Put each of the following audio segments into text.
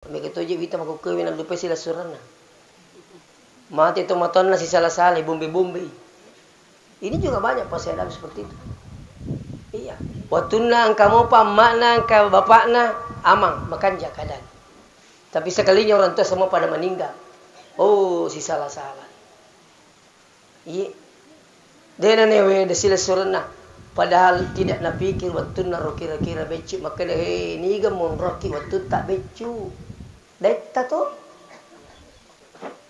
Begitu je kita maku kewin na lupa sila surana. Mati tomaton na si salah-salah, bumbi-bumbi. Ini juga banyak pasedam seperti itu. Iya. Watuna ang kamu pa, makna ang bapakna, amang, makan jakadan. Tapi sekalinya orang tua semua pada meninggal. Oh, si salah-salah. Iya. Dia newe de sila surana. Padahal tidak napikir waktu na kira-kira becu. Maka dia ni gamon roki waktu tak becu. Detta to.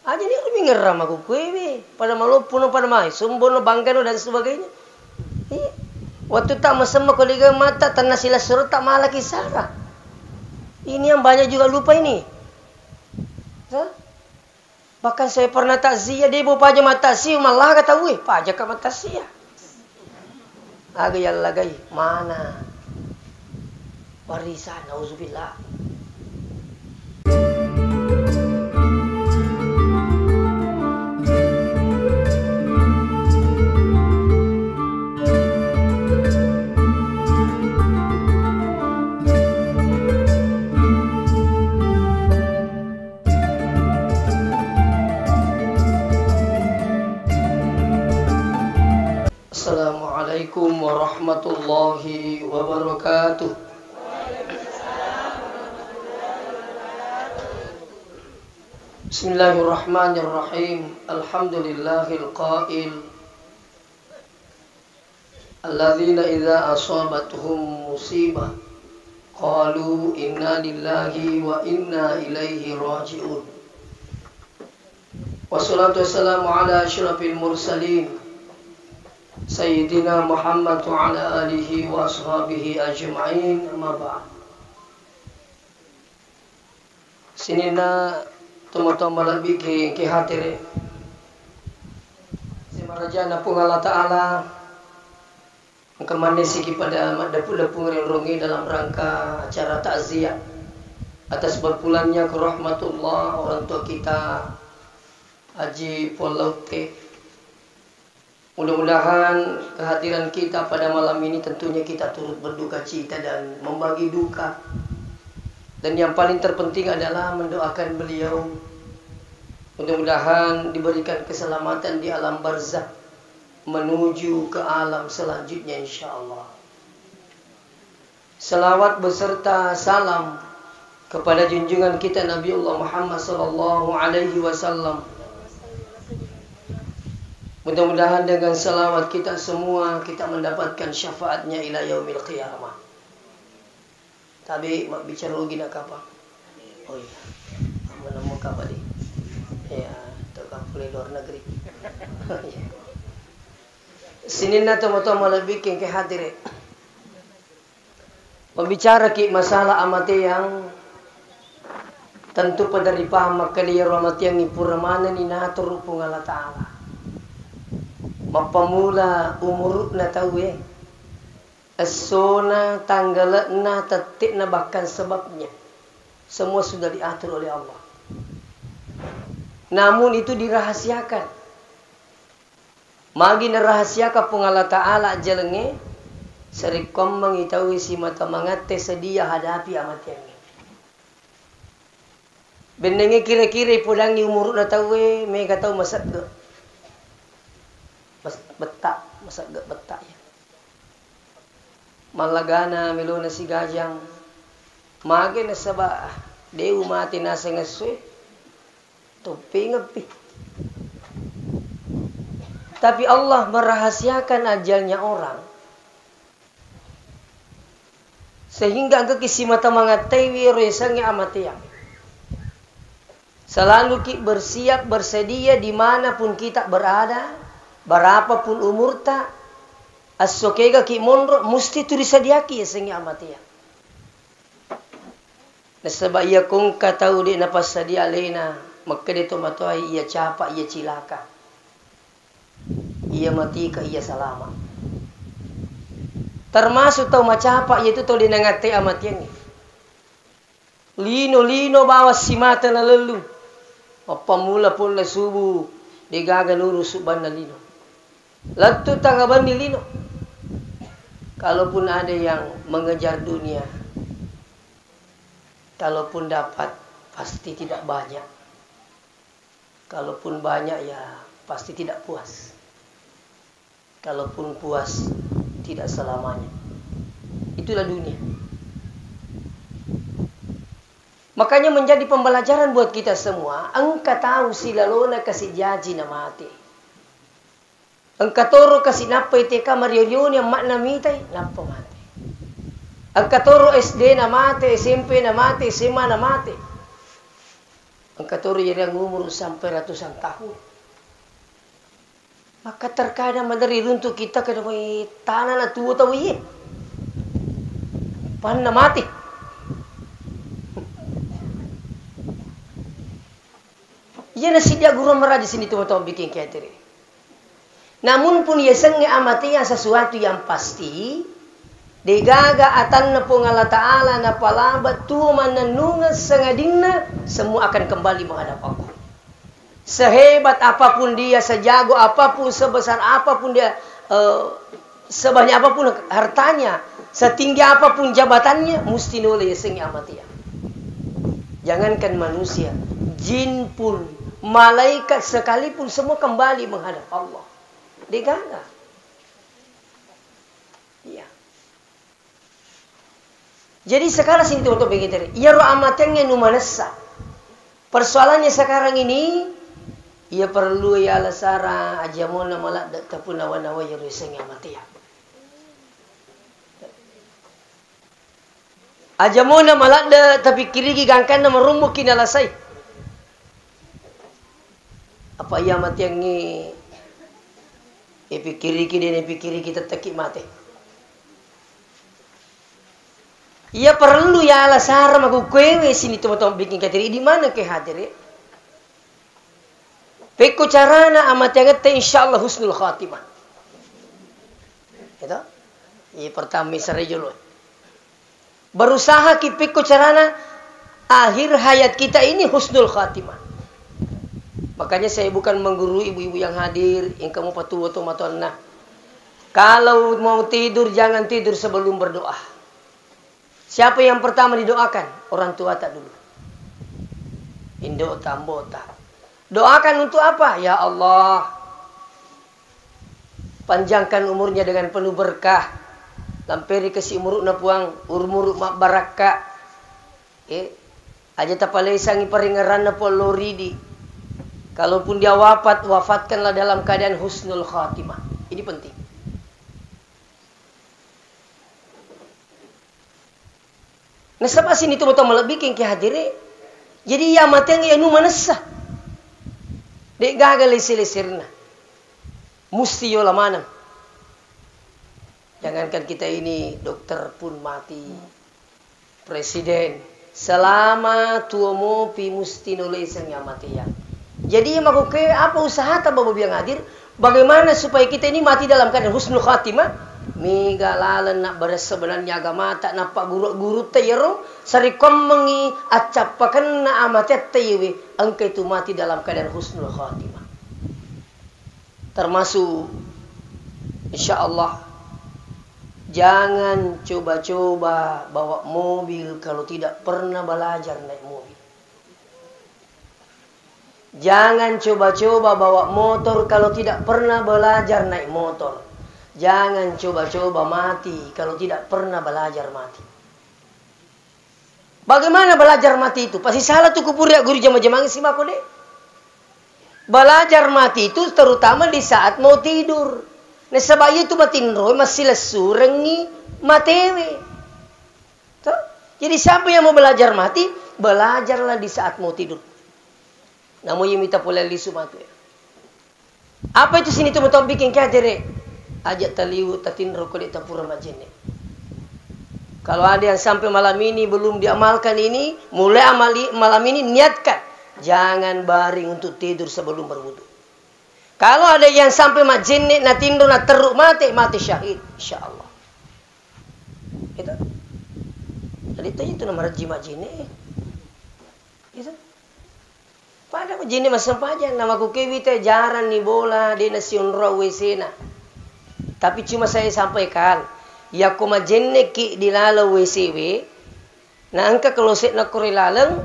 Aja ni lebih ngeram aku kuewe. Pada malu puno pada mai. Sumbono bangkano dan sebagainya. Iya. Waktu tak masama koliga mata tanah sila surut tak malah kisara. Ini yang banyak juga lupa ini. Hah? Bahkan saya pernah takziah dia bawa pajak mata siu malah kata weh pajak ke mata siu. Agak yang lagi mana warisan nauzubillah. Assalamualaikum warahmatullahi wabarakatuh. Bismillahirrahmanirrahim. Alhamdulillahil qail alladzina idza asabatuhum musibah qalu inna lillahi wa inna ilaihi raji'un. Wassalatu wassalamu ala asyrafil mursalin Sayyidina Muhammad wa ala alihi wa ashabihi ajma'in, amma ba'd. Sini na tuma-tuma labi ke hatire. Si maraja na pung Allah Ta'ala mengkemanisi kepada dapu-dapu ngerongi dalam rangka acara takziah atas berpulangnya ke rahmatullah orang tua kita Haji Polaute. Mudah-mudahan kehadiran kita pada malam ini tentunya kita turut berduka cita dan membagi duka. Dan yang paling terpenting adalah mendoakan beliau. Mudah-mudahan diberikan keselamatan di alam barzakh menuju ke alam selanjutnya insyaallah. Salawat beserta salam kepada junjungan kita Nabiullah Muhammad sallallahu alaihi wasallam. Mudah-mudahan dengan salawat kita semua kita mendapatkan syafaatnya ila yaumil qiyamah. Tapi mak bicara lagi nak apa? Oh iya. Mana mau apa di? Ya, tu kapal luar negeri. Sini na tama-tama lebih ke hadir. Membicara ki masalah amate yang tentu pada ripah maka dia ramati yang ipuramanan inatur rupung Allah Ta'ala. Mapamula umurut na tahu Esona tanggal na tetik na bahkan sebabnya semua sudah diatur oleh Allah. Namun itu dirahasiakan. Magi na rahasiakan pung Allah Ta'ala jalenge serikom mengitahui si mata mangate sedia hadapi amat yang ini. Benenge kira-kira pudangi umurut na tahu mega tahu masak ke. Betak, masak gak betak ya. Malagana miluna si gajang. Mage na saba dew mati nasa ngaswe. Tupi ngepi. Tapi Allah merahasiakan ajalnya orang. Sehingga ang kisimata mga tewi resangnya amatiang. Selalu kita bersiap bersedia dimanapun kita berada. Berapapun umur tak asokega ki monro mesti tu disediaki ya sengi amatia. Nasaba ia kung katau di napas sadia lena maka de tomatoi ia capa ia cilaka. Ia mati ka ia salama. Termasuk tau macapa iaitu tau dinangate amatiang. Lino bawa si mata na lelu. Pamula pun na subuh digaga lurus suban na lino. Latu tanggaban nilino. Kalaupun ada yang mengejar dunia, kalaupun dapat pasti tidak banyak. Kalaupun banyak ya pasti tidak puas. Kalaupun puas tidak selamanya. Itulah dunia. Makanya menjadi pembelajaran buat kita semua. Engkau tahu silalona kasih jaji na mati. Engkau toro kasih napa iteka mariorion yang makna mitai napa mati. Engkau toro SD na mati, SMP na mati, SMA na mati. Engkau toro yang umur sampai ratusan tahun. Maka terkadang dari runtuh kita ke tanah na tua tahu iya. Pan na mati. Ia nasi dia guru meraja sini teman-teman bikin kayak tadi. Namun pun ia sengi amati yang sesuatu yang pasti. Degaga atan na pong Allah Ta'ala na palabat tuwa mananunga sengadina. Semua akan kembali menghadap Allah. Sehebat apapun dia, sejago apapun, sebesar apapun dia, sebanyak apapun hartanya, setinggi apapun jabatannya, mesti noleh sengi amati ya. Jangankan manusia, jin pun, malaikat sekalipun semua kembali menghadap Allah. Degaga. Iya. Jadi sekarang sini tuh begitu. Ya roh amatnya numanasa. Persoalannya sekarang ini, ia perlu ya lasara ajamona malak tapun nawa-nawa ya reseng amati ya. Ajamona malak tapi kirigi gangkan na marumbuk kinalasay. Apa ia mati yang ni ipikiriki dan ipikiriki tetaki mati. Ia perlu ya alasara magukwewe sini teman-teman bikin katiri di mana ke hadir. Peko carana amat yang te insyaallah husnul khatimah. Itu. Ia pertama sarejolo. Berusaha ki peko carana akhir hayat kita ini husnul khatimah. Makanya saya bukan menggurui ibu-ibu yang hadir, yang kamu patuh atau matonna. Kalau mau tidur jangan tidur sebelum berdoa. Siapa yang pertama didoakan? Orang tua tak dulu. Indo tambota. Doakan untuk apa? Ya Allah, panjangkan umurnya dengan penuh berkah. Lampiri kasih umur na puang urmur mak baraka. Aja tapalay sangi paringaran na po loridi. Kalaupun dia wafat, wafatkanlah dalam keadaan husnul khatimah. Ini penting. Nah, sebab sini tu betul melebihin ke hadiri. Jadi ya mati yang anu manasa. Dek gagal lesirna. Musti yola manam. Jangankan kita ini dokter pun mati. Presiden. Selama tuomo pi musti nulis yang mati ya. Jadi makuke apa usaha tak bawa biang hadir? Bagaimana supaya kita ini mati dalam keadaan husnul khatimah? Migalalan nak beres sebenarnya agama tak nampak guru-guru tayro sarikom mengi acapakan na amatet tayewe engkau itu mati dalam keadaan husnul khatimah. Termasuk insyaallah jangan coba-coba bawa mobil kalau tidak pernah belajar naik mobil. Jangan coba-coba bawa motor kalau tidak pernah belajar naik motor. Jangan coba-coba mati kalau tidak pernah belajar mati. Bagaimana belajar mati itu? Pasti salah tuh kupur ya guru jama-jamang si makode. Belajar mati itu terutama di saat mau tidur. Nah sebab itu batin roh masih lesu rengi matewe. Jadi siapa yang mau belajar mati, belajarlah di saat mau tidur. Namun yang minta pula lisu mati. Apa itu sini tuh betul bikin kadere? Ajak taliu tatin rokoli tapura majene. Kalau ada yang sampai malam ini belum diamalkan ini, mulai amali malam ini niatkan. Jangan baring untuk tidur sebelum berwudu. Kalau ada yang sampai majene na tindo na teruk mati syahid insyaallah. Itu. Jadi itu nama raji majene. Itu. Pada majene masam pajang nama kukewi teh jaran ni bola di nasion rawesena. Tapi cuma saya sampaikan, ya koma jenne ki di lalau WCW, na angka kalau set na kore laleng,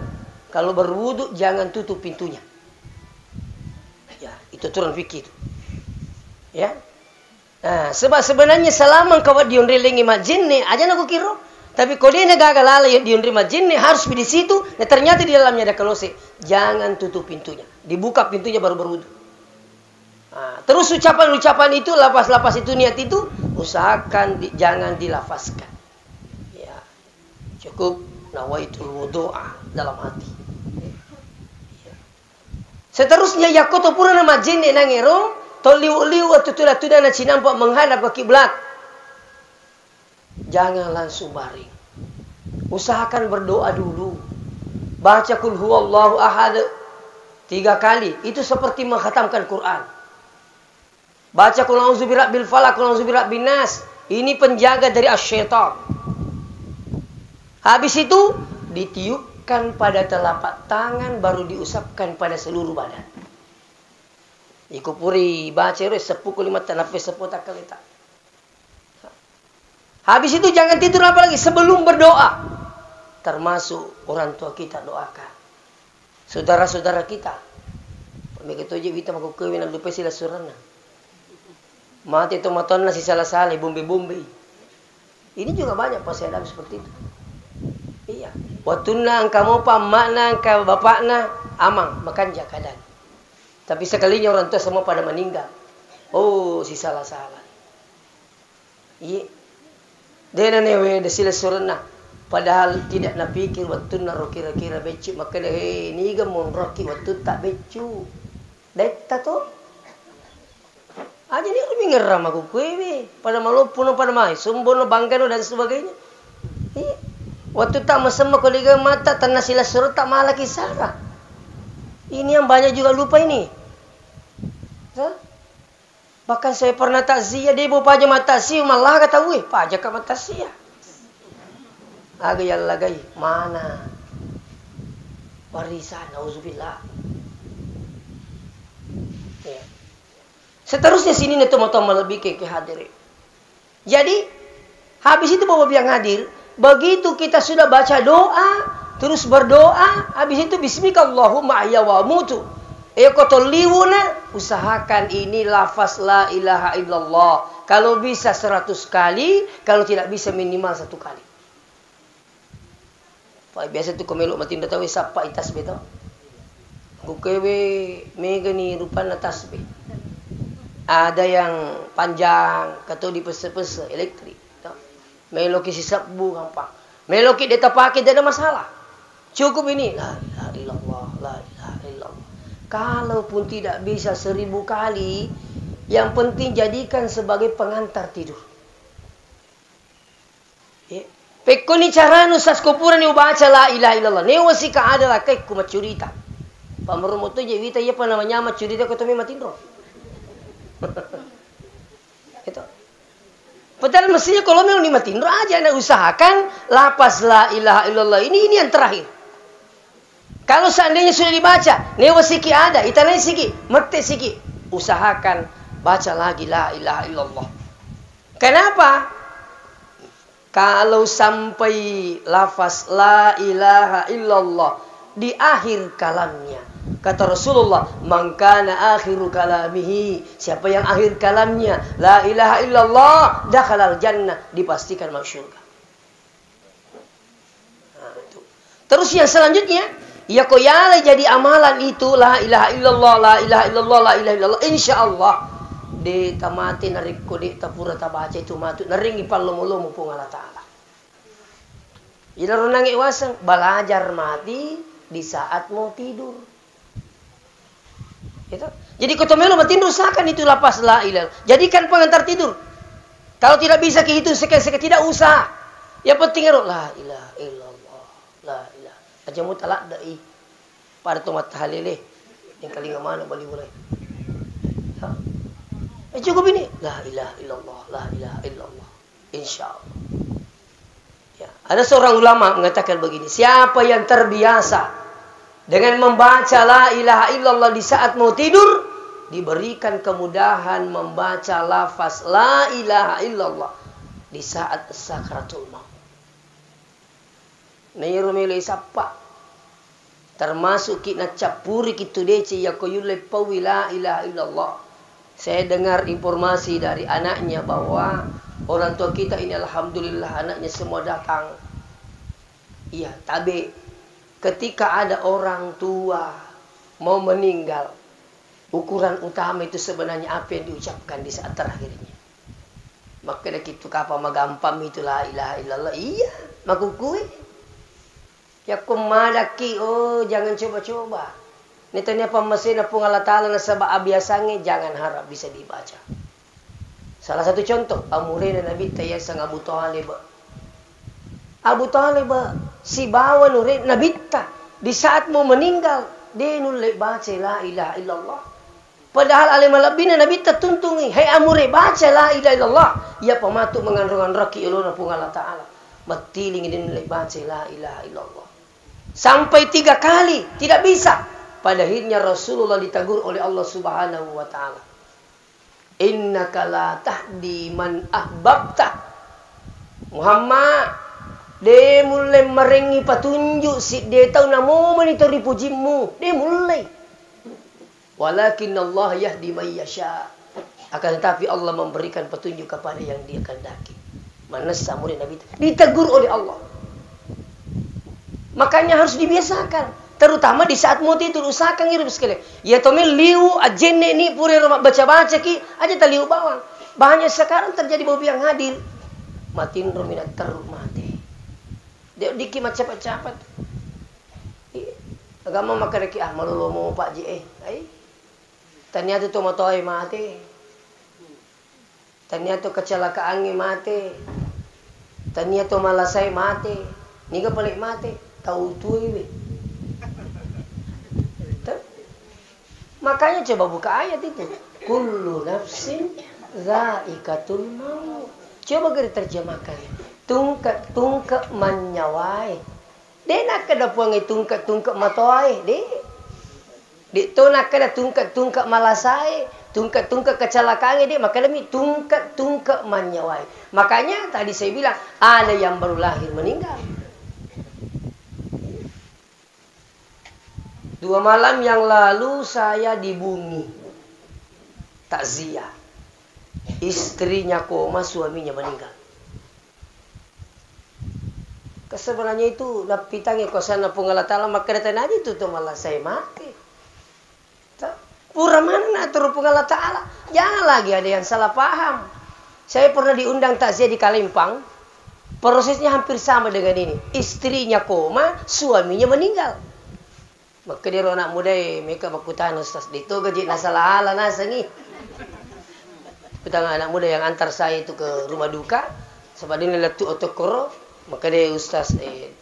kalau berwudu jangan tutup pintunya. Ya, itu aturan fikih itu. Ya. Nah, sebab sebenarnya selama kau diun relingi majin nih, aja nak kira. Tapi kalau dia gagal lala diun majin nih harus di situ. Nah, ternyata di dalamnya ada kelose. Jangan tutup pintunya. Dibuka pintunya baru berwudu. Nah, terus ucapan-ucapan itu, lapas-lapas itu, niat itu, usahakan jangan dilafazkan. Ya, cukup nawaitul wudu'a dalam hati. Ya. Seterusnya yakoto pura nama jenne nangero, toliu-liu atau tulah-tulah na sinampak menghadap ke kiblat. Jangan langsung baring. Usahakan berdoa dulu. Baca kul huwallahu ahad 3 kali. Itu seperti menghatamkan Quran. Baca kul a'udzu birabbil falaq, kul a'udzu birabbin nas. Ini penjaga dari asyaitan. Habis itu ditiupkan pada telapak tangan baru diusapkan pada seluruh badan. Ikupuri baca sepukul 5 tanape sepota kalita. Habis itu jangan tidur apa lagi sebelum berdoa. Termasuk orang tua kita doakan. Saudara-saudara kita. Begitu aja kita mau kawin lupa sila surana. Mati itu maton si salah-salah, bombe-bombe. Ini juga banyak pas ada seperti itu. Iya. Watuna angka mopa, makna angka bapakna, amang, makan jakadan. Tapi sekalinya orang tua semua pada meninggal. Oh, si salah-salah. Iya. Dia newe sila surana. Padahal tidak napikir watuna ro kira-kira becu. Maka ini gamon roki watu tak becu. Detta to. Aja ni lebih ngeram aku kuewe pada malupun pada mai sumbono bangkano dan sebagainya. Waktu tak mesem kolega mata tanah sila surat tak malah kisara. Ini yang banyak juga lupa ini. Bahkan saya pernah takziah dia bawa pajak mata siu malah kata weh pajak ke mata sia. Agak yang lagai mana warisan nauzubillah. Ya. Seterusnya sini nih teman-teman lebih ke hadirin. Jadi habis itu bapak yang hadir, begitu kita sudah baca doa, terus berdoa, habis itu bismikallahumma ahya wa amutu. Ekotoliwuna, usahakan ini lafaz la ilaha illallah. Kalau bisa 100 kali, kalau tidak bisa minimal 1 kali. Biasa tu komeluk mati ndak tahu siapa itas beto. Gukewe mega ni rupana tasbih. Ada yang panjang, kata di pese-pese elektrik. Meloki si sabbu gampang. Meloki dia tak pakai tidak ada masalah. Cukup ini. La ilaha illallah, la ilaha illallah. Kalaupun tidak bisa 1000 kali, yang penting jadikan sebagai pengantar tidur. Pekoni cara nusas kupuran ni baca la ilaha illallah. Ni wasika adalah kai ku macurita. Pamerumo tu je wita ia pa namanya macurita ko tumi matindro. Itu. Padahal mestinya kalau memang nikmatin aja anda usahakan lapas la ilaha illallah ini yang terakhir. Kalau seandainya sudah dibaca, newa siki ada, itanai siki, mete siki, usahakan baca lagi la ilaha illallah. Kenapa? Kalau sampai lafaz la ilaha illallah di akhir kalamnya, kata Rasulullah, "Man kana akhiru kalamihi", siapa yang akhir kalamnya la ilaha illallah, dakhalal jannah, dipastikan masuk surga. Nah, itu. Terus yang selanjutnya, ya koyale jadi amalan itu la ilaha illallah, la ilaha illallah, la ilaha illallah, insyaallah de tamati nariko de tapura tabaca itu matu naringi pallomo-lomo pung Allah taala. Ila runang iwasang belajar mati di saat mau tidur. Itu. Jadi kotomelo matidur usahakan itu lapas la ilaha. Jadikan pengantar tidur. Kalau tidak bisa kehitung sekian-sekian tidak usah. Yang penting la ilaha illallah, la ilaha. Aja mutalak dai. Pada tomat halile. Yang kali mana bali mulai. Cukup ini la ilaha illallah, la ilaha illallah, insyaallah. Ya, ada seorang ulama mengatakan begini, siapa yang terbiasa dengan membaca la ilaha illallah di saat mau tidur, diberikan kemudahan membaca lafaz la ilaha illallah di saat sakratul maut. Nairu milih siapa? Termasuk kita capuri gitu dece ya koyule pawila ilaha illallah. Saya dengar informasi dari anaknya bahwa orang tua kita ini alhamdulillah anaknya semua datang. Iya, tapi ketika ada orang tua mau meninggal, ukuran utama itu sebenarnya apa yang diucapkan di saat terakhirnya. Maka dah gitu kapa magampam itu la ilaha illallah. Iya, makukui. Ya kumadaki, oh jangan coba-coba. Nitanya pemasin apung Allah Ta'ala na sabah abiasange, jangan harap bisa dibaca. Salah satu contoh, amurina Nabi Taya sang Abu Talib. Abu Talib, si bawa nurin Nabi Ta, di saat mau meninggal, dia nulai baca la ilaha illallah. Padahal alim alabina Nabi Ta tuntungi, hai amure baca la ilaha illallah. Ia pematuk mengandungan raki iluna apung Allah Ta'ala. Matiling ini nulai baca la ilaha illallah. Sampai 3 kali, tidak bisa. Pada akhirnya Rasulullah ditegur oleh Allah Subhanahu wa Ta'ala. Innaka la tahdi man ahbabta. Muhammad, dia mulai merengi petunjuk si dia tahu namo monitor dipujimu. Dia mulai. Walakin Allah yahdi man yasha. Akan tetapi Allah memberikan petunjuk kepada yang dia kehendaki. Mana samuri Nabi ditegur oleh Allah. Makanya harus dibiasakan. Terutama di saat mau tidur, usahakan ngirim sekali. Ya tomil liu ajenne ni pure rumah baca-baca ki aja taliu bawang. Banyak sekarang terjadi bobi yang hadir. Matin rominat teruk mati. Dia diki cepat-cepat. Agama maka deki malu mau Pak Ji ai. Ternyata tu matoy mati. Ternyata kecelakaan mati. Ternyata malasai mati. Niga pelik mati. Tahu tu ini. Makanya coba buka ayat itu. Kullu nafsin zaikatul maut. Coba kita terjemahkan. Tungkak manyawai. Dia nak kada puangi tungkak matoai. Dia tu nak kada tungkak malasai. Tungkak kecelakaan dia. Maka demi tungkak manyawai. Makanya tadi saya bilang ada yang baru lahir meninggal. 2 malam yang lalu saya di Bumi takziah. Istrinya koma, suaminya meninggal. Sebenarnya itu lapitangi kosan apung Allah Ta'ala maka datang aja itu tuh malah saya mati. Pura mana nak terupung Allah Ta'ala. Jangan lagi ada yang salah paham. Saya pernah diundang takziah di Kalimpang. Prosesnya hampir sama dengan ini. Istrinya koma, suaminya meninggal. Maka dia anak muda mereka bakutan ustaz itu gaji nasalah ala nasangi. Petang anak muda yang antar saya itu ke rumah duka sebab dia letu otokoro maka dia ustaz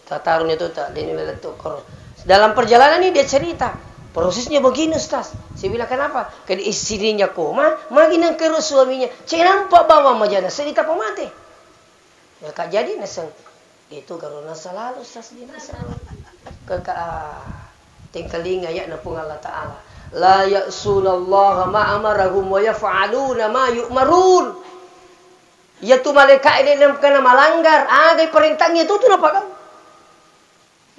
tatarunnya itu tak dia letu otokoro. Dalam perjalanan ini dia cerita prosesnya begini ustaz. Saya bilang kenapa? Karena istrinya koma, makin ke suaminya. Saya nampak bawa majana cerita pemati. Ya kak jadi nasang itu karena salah ustaz dia nasang. Tingkalinga ya napung Allah Ta'ala. La ya'sunallaha ma'amarahum wa yaf'aluna ma yu'marun. Ya tu malaikat ini yang kena melanggar. Agai perintahnya itu apa kamu?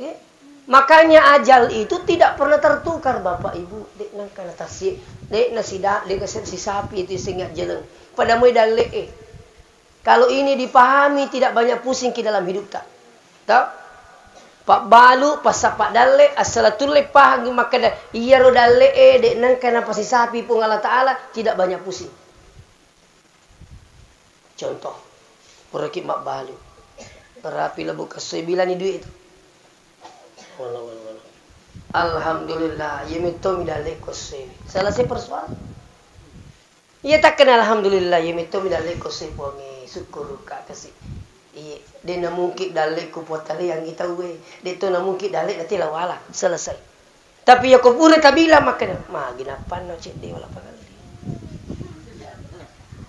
Ya. Makanya ajal itu tidak pernah tertukar Bapak Ibu. Dek nang kana tasik. Dek nasidak. Dek si sapi itu singat jeleng. Pada mudah le. Kalau ini dipahami tidak banyak pusing ke dalam hidup tak. Tahu? Pak balu pasapak dale asalatul lepah maka iya ro dale dek nang kana pasi sapi pun Allah Ta'ala tidak banyak pusing. Contoh pergi mak balu terapi lebu ke-9 duit itu. Alhamdulillah yemito midale kose. Selesai persoalan. Iya tak kenal alhamdulillah yemito midale kose pongi syukur ka kasih. Iya, dia nak mungkin dalek ku potali yang kita we. Dia tu nak mungkin dalek nanti lawala selesai. Tapi ya kau pura tabila makan. Mah ginapan no cek dia wala pagal.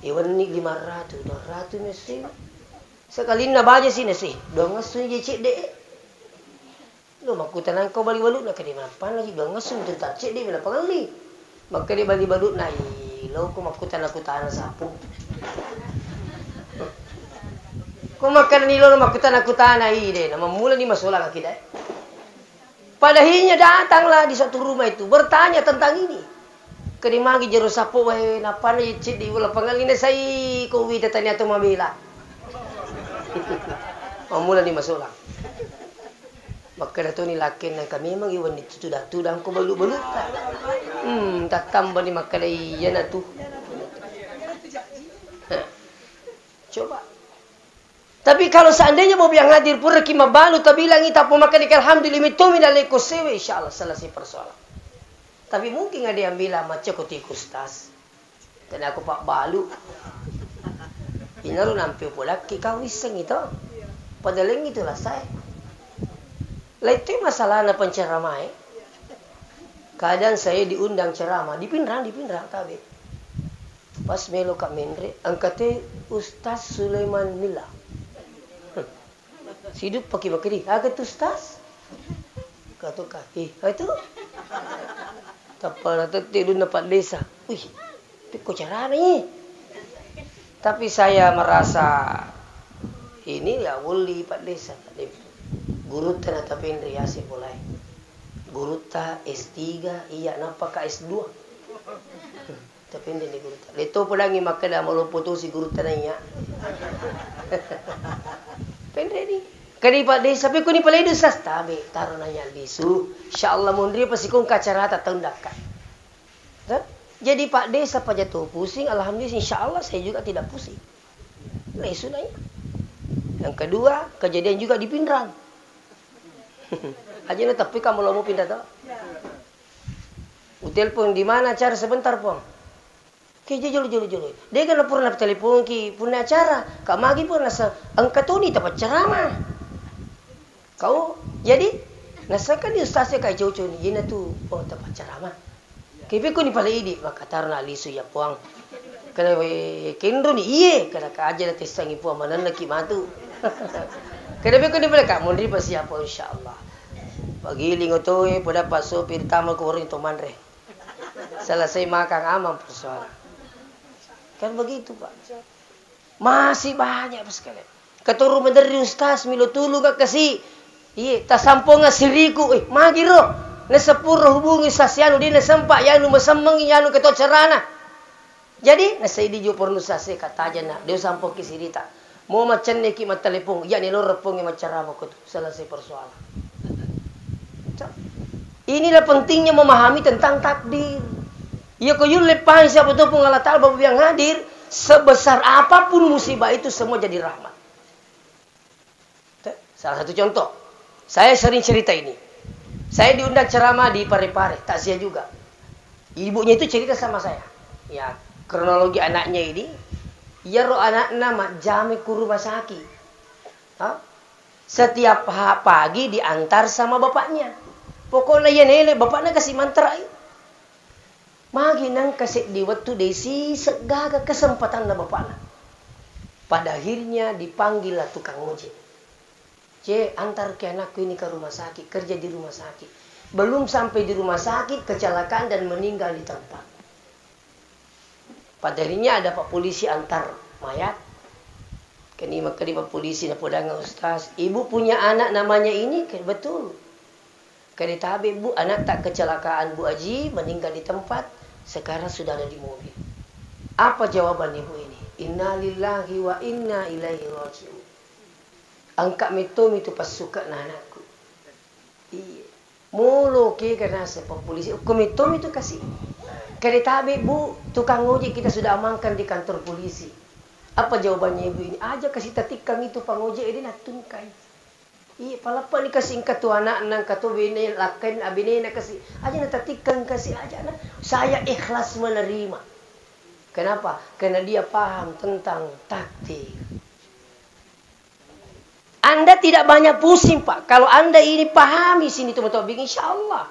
Iwan ni 500, 200 mesti. Sekali na baja sini sih. 200 je cek dek. Lo makutan kau balik balut nak kena mapan lagi 200 tu tak cek dia wala pagal ni. Maka dia balik balut nai. Lo ku makutan aku tanah sapu. Kau makan ni lo makutan aku tanah ide. Nama mula ni masalah kita. Padahinya datanglah di suatu rumah itu bertanya tentang ini. Kedimagi jero sapo wae napa na cid di ulah pangalina sai ko wi tanya to mabila. Mamula ni masulang. Maka dato ni lakin na kami memang iwan itu sudah ko balu-balu ta. Tatamba ni makalay yan na tu. Coba. Tapi kalau seandainya mau yang hadir pura kima balu tabilang ita pemakan alhamdulillah mitumi daleko sewe insyaallah selesai persoalan. Tapi mungkin ada yang bilang macam kuti kustas. Dan aku pak balu. Inaru nampi pula kau iseng itu. Padahal itulah saya. Lah itu masalah na penceramah. Kadang saya diundang ceramah di Pinrang tabe. Pas melo Kak Mendre, angkate Ustaz Sulaiman Mila. Sidup pakai makiri, agak Ustaz. Kata kaki, itu. Tapal atau tidur dapat desa. Wih, itu kok cara nih. Tapi saya merasa ini ya wuli Pak Desa. Guru tanah tapi ya sih mulai. Guru ta S3, iya napa ka S2. Tapi hindi ni guru ta. Lito po lang makada mau putusi guru tanahnya. Pendre ni. Kani Pak Desa tapi kuni pala itu sastabe taruh nanya lisu. Insyaallah mundri pasti kung kacarata tundakan. Jadi Pak Desa pa jatuh pusing, alhamdulillah insyaallah saya juga tidak pusing. Lisu nanya. Yang kedua, kejadian juga di Pinrang. Aja tapi kamu mau pindah tak? Telepon di mana acara sebentar pun. Ki jolo. Dia kan pernah telepon ki punya acara. Kak Magi pun nasa angkat ni tempat ceramah. Kau jadi nasakan di ustaznya kayak jauh ni. Yana tu tempat ceramah. Kipi ko ni pala idi maka tarna lisu ya puang. Kana kendro ni iye kana ka aja na tesangi puang manan laki matu. Kadabi ko ni pala Kak Mundri pa siya po insyaallah. Pagiling ito pada paso pirtama ko rin tumanre. Selesai makan amang persoalan. Kan begitu Pak. Masih banyak sekali. Keturu dari ustaz milo tulu gak kasi. Iya, tasampo nga siriku magiro. Na sepuro hubungi sasyano di na sempak yanu masamang yanu keto cerana. Jadi nasa idi jo porno sase kataja na dia sampo kisirita. Mau macam ni ki matelepong, ya ni lo repong yang macarama ko tu. Selesai persoalan. Inilah pentingnya memahami tentang takdir. Ya kau yul lepas siapa tu pun Allah Ta'ala yang hadir. Sebesar apapun musibah itu semua jadi rahmat. Salah satu contoh. Saya sering cerita ini. Saya diundang ceramah di Parepare. Takziah juga. Ibunya itu cerita sama saya. Ya kronologi anaknya ini. Ya roh anaknya mak jame ku rumah sakit. Setiap pagi diantar sama bapaknya. Pokoknya ya nele bapaknya kasih mantra. Magi nang kasih di waktu desi segaga kesempatan na bapaknya. Pada akhirnya dipanggillah tukang ojek. Antar ke anakku ini ke rumah sakit, kerja di rumah sakit. Belum sampai di rumah sakit, kecelakaan dan meninggal di tempat. Pada akhirnya ada Pak Polisi antar mayat. Kini maka Pak Polisi na podang ustaz. Ibu punya anak namanya ini, betul. Kini tabi bu, anak tak kecelakaan Bu Aji, meninggal di tempat. Sekarang sudah ada di mobil. Apa jawaban ibu ini? Inna lillahi wa inna ilaihi raji'un. Angkat mitom itu pas suka na anakku. Iya. Mulu ke karena Pak Polisi. Komitom itu kasih. Kali tabi bu, tukang ojek kita sudah amankan di kantor polisi. Apa jawabannya ibu ini? Aja kasih tatikang itu pangojek ini natungkai. Iya, palapa ni kasih katu anak nang katu bini lakan abine na kasih. Aja natatikang kasih aja na. Saya ikhlas menerima. Kenapa? Karena dia paham tentang takdir. Anda tidak banyak pusing Pak. Kalau Anda ini pahami sini teman-teman, insyaallah.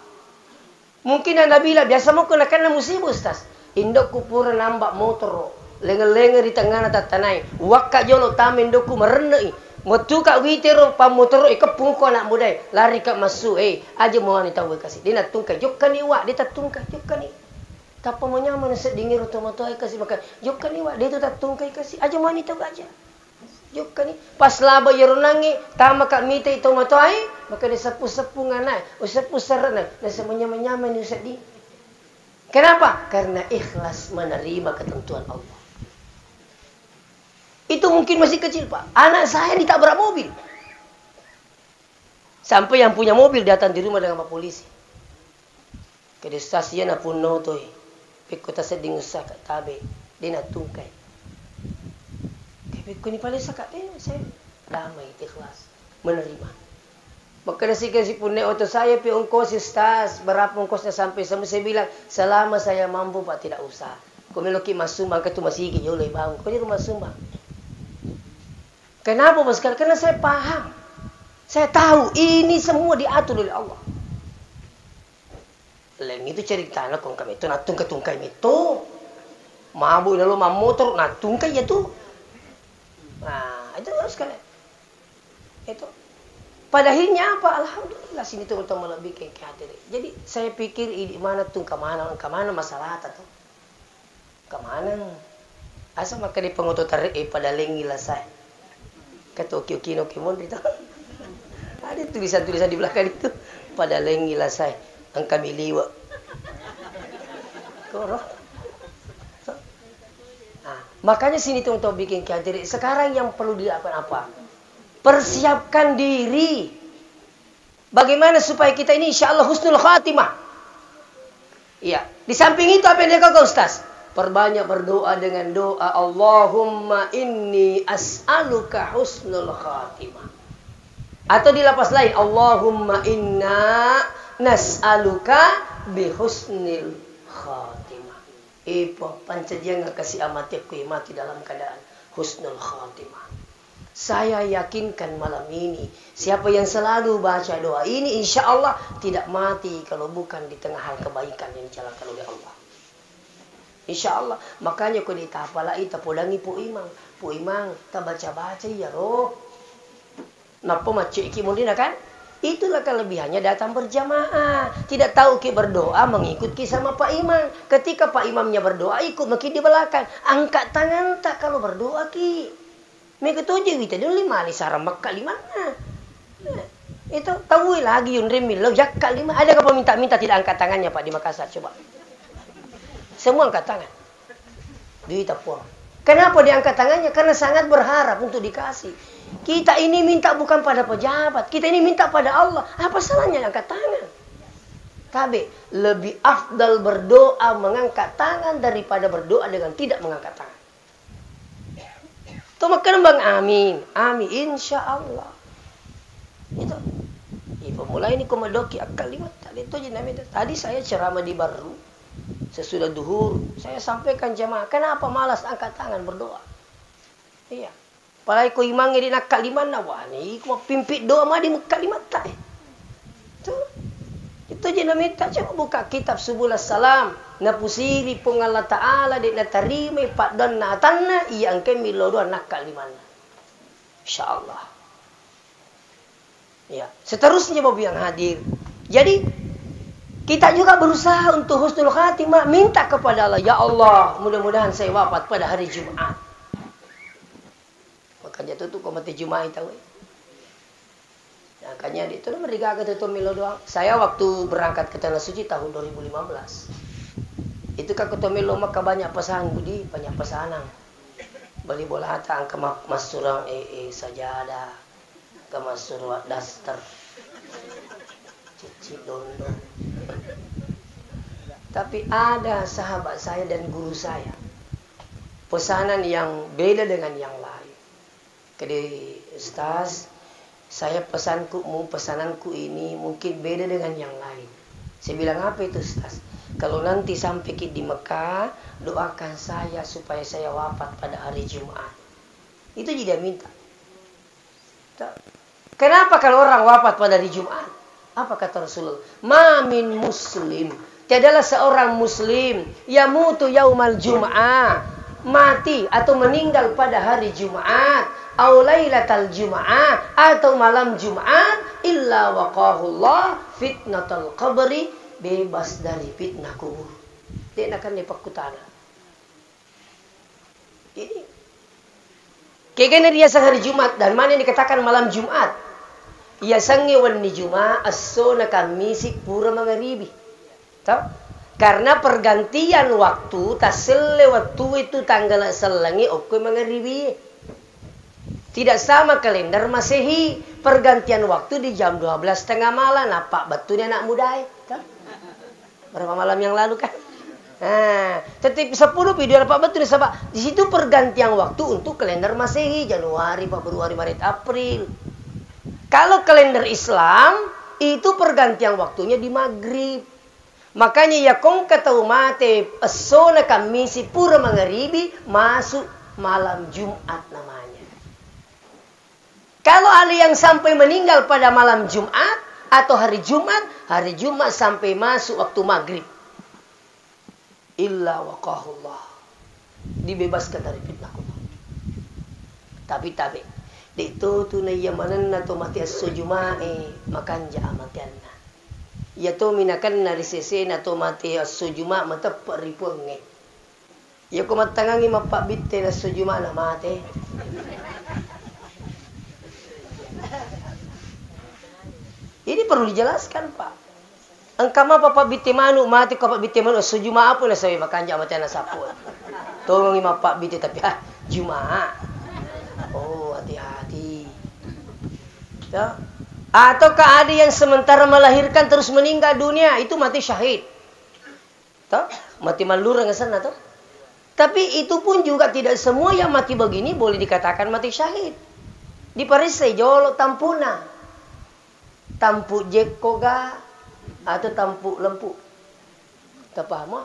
Mungkin Anda bilang, biasa mau kena musibah Ustaz. Indok kupura nambak motor. Lenga-lenga di tengah tatanay. Wakka jolo tamen doku merenai. Motu kak witero pa motor kepung ko anak muda. Lari kak masuk. Aja mau wanita kasih. Dia nak tungkai. Jok kani wak. Dia tak tungkai. Jok kani. Tapa mo nyaman sa dingir otomato ay kasih makan. Jok kani wak. Dia tu tak tungkai kasih. Aja mau wanita aja. Juga ni pas laba yeronangi tama kak mita itu matoi maka dia sepu-sepu nganai sepu serana dan semuanya-menyama ni Ustaz di. Kenapa? Karena ikhlas menerima ketentuan Allah. Itu mungkin masih kecil, Pak. Anak saya ditabrak mobil. Sampai yang punya mobil datang di rumah dengan Pak polisi. Ke stasiun pun notoi. Pekota seding usah kat tabe. Dia nak tungkai. Tapi ni paling sakat saya damai ikhlas menerima. Maka si pun auto saya pi ongkos Ustaz, berapa ongkosnya sampai saya bilang selama saya mampu Pak tidak usah. Kau meloki mas sumbang ke tu masih gigi oleh bang. Kau di rumah sumbang. Kenapa Mas? Karena saya paham. Saya tahu ini semua diatur oleh Allah. Leng itu cerita nak kong kami itu natung ketungkai itu. Mabu lalu motor natungkai ya tu. Nah, itu harus kalian. Itu. Pada akhirnya apa? Alhamdulillah sini tu untuk melebihkan kehadiran. Jadi saya pikir ini mana tu kemana masalah tu. Kemana? Asal maka di pengotot tarik pada lengi lah saya. Kata kino kimon itu. Ada tulisan-tulisan di belakang itu. Pada lengi lah saya. Angka miliwa. Korok. Makanya sini tuh untuk bikin kehadiran. Sekarang yang perlu dilakukan apa? Persiapkan diri. Bagaimana supaya kita ini insya Allah husnul khatimah. Iya. Di samping itu apa yang dia kata Ustaz? Perbanyak berdoa dengan doa Allahumma inni as'aluka husnul khatimah. Atau di lapas lain Allahumma inna nas'aluka bihusnil khatimah. Ipo pancajian kasih amati aku mati dalam keadaan husnul khatimah. Saya yakinkan malam ini siapa yang selalu baca doa ini insya Allah tidak mati kalau bukan di tengah hal kebaikan yang dijalankan oleh Allah. Insya Allah. Makanya kau ditapala ita podangi pu imang tak baca ya roh. Napa macik ki mundina kan? Itulah kelebihannya datang berjamaah. Tidak tahu ki berdoa mengikut ki sama Pak Imam. Ketika Pak Imamnya berdoa ikut mungkin di belakang. Angkat tangan tak kalau berdoa ki. Mengikut aja kita dulu lima sarang Makkah lima. Itu tahu lagi yun remil lo jakka lima. Ada apa minta tidak angkat tangannya Pak di Makassar coba. Semua angkat tangan. Duit apa? Kenapa diangkat tangannya? Karena sangat berharap untuk dikasih. Kita ini minta bukan pada pejabat. Kita ini minta pada Allah. Apa salahnya angkat tangan? Tapi lebih afdal berdoa mengangkat tangan daripada berdoa dengan tidak mengangkat tangan. Itu makan bang amin. Amin insya Allah. Itu. Pemula ini komodoki akal lima. Tadi saya ceramah di Baru. Sesudah duhur, saya sampaikan jemaah, kenapa malas angkat tangan berdoa? Iya. Palai ko imang di nak kaliman na wani, ko pimpit doa mah di kalimat tak. Itu je na minta coba buka kitab Subul Salam, na pusiri pung Allah Taala di na tarime pak don na tanna iyang kami lodo nak kaliman. Insyaallah. Ya, seterusnya Bapak yang hadir. Jadi kita juga berusaha untuk husnul khatimah, minta kepada Allah, ya Allah, mudah-mudahan saya wafat pada hari Jumat. Makanya itu komite Jumat tahu. Makanya itu mereka ketua Milo doang. Saya waktu berangkat ke Tanah Suci tahun 2015. Itu kan ketua Milo maka banyak pesan budi, banyak pesanan. Beli bola hatang ke mas surang sajadah, ke mas surang daster. Cici dondo. Tapi ada sahabat saya dan guru saya pesanan yang beda dengan yang lain. Jadi Ustaz, saya pesananku ini mungkin beda dengan yang lain. Saya bilang apa itu Ustaz? Kalau nanti sampai di Mekah, doakan saya supaya saya wafat pada hari Jumat. Itu dia minta. Kenapa kalau orang wafat pada hari Jumat? Apa kata Rasulullah? Ma min muslim. Tiadalah seorang muslim yamutu yaumal jum'ah. Mati atau meninggal pada hari Jumat. Au lailatal Jum'ah. Atau malam Jumat. Illa waqahullah fitnatul qabri. Bebas dari fitnah kubur. Dia akan dipakutana. Ini. Kegana dia sang hari Jumat dan mana yang dikatakan malam Jumat? Ia sangi wani Jumat asona kamisi pura magharibi. Tahu? Karena pergantian waktu taselle waktu itu tanggal selangi oke magharibi. Tidak sama kalender Masehi, pergantian waktu di jam 12:30 malam. Apa betulnya anak muda? Berapa malam yang lalu kan? Nah, tetapi 10 video apa betul sahabat? Di situ pergantian waktu untuk kalender Masehi, Januari, Februari, Maret, April. Kalau kalender Islam itu pergantian waktunya di maghrib. Makanya ya kong kata umate asona kamisi pura magharibi masuk malam Jumat namanya. Kalau ada yang sampai meninggal pada malam Jumat atau hari Jumat sampai masuk waktu maghrib. Illa waqahullah. Dibebaskan dari fitnah kubur. Tapi itu tunai yamanan atau mati as-sujumae makan jaamatianna. Ya to minakan nari sese atau mati as-sujuma mata peripunge. Ya ko matangangi mapak bitte as-sujuma na mate. Ini perlu dijelaskan, Pak. Engkama papa bitimanu mati ko papa bitimanu sujuma apa na sawi makanja mati na sapon. Tolong ima pak biti tapi Jumat. Oh, hati-hati. Ya. Ataukah ada yang sementara melahirkan terus meninggal dunia, itu mati syahid. Toh? Mati malura nggak sana toh? Tapi itu pun juga tidak semua yang mati begini boleh dikatakan mati syahid. Di Paris jolo tampuna. Tampu jekoga atau tampu lempu. Tak paham?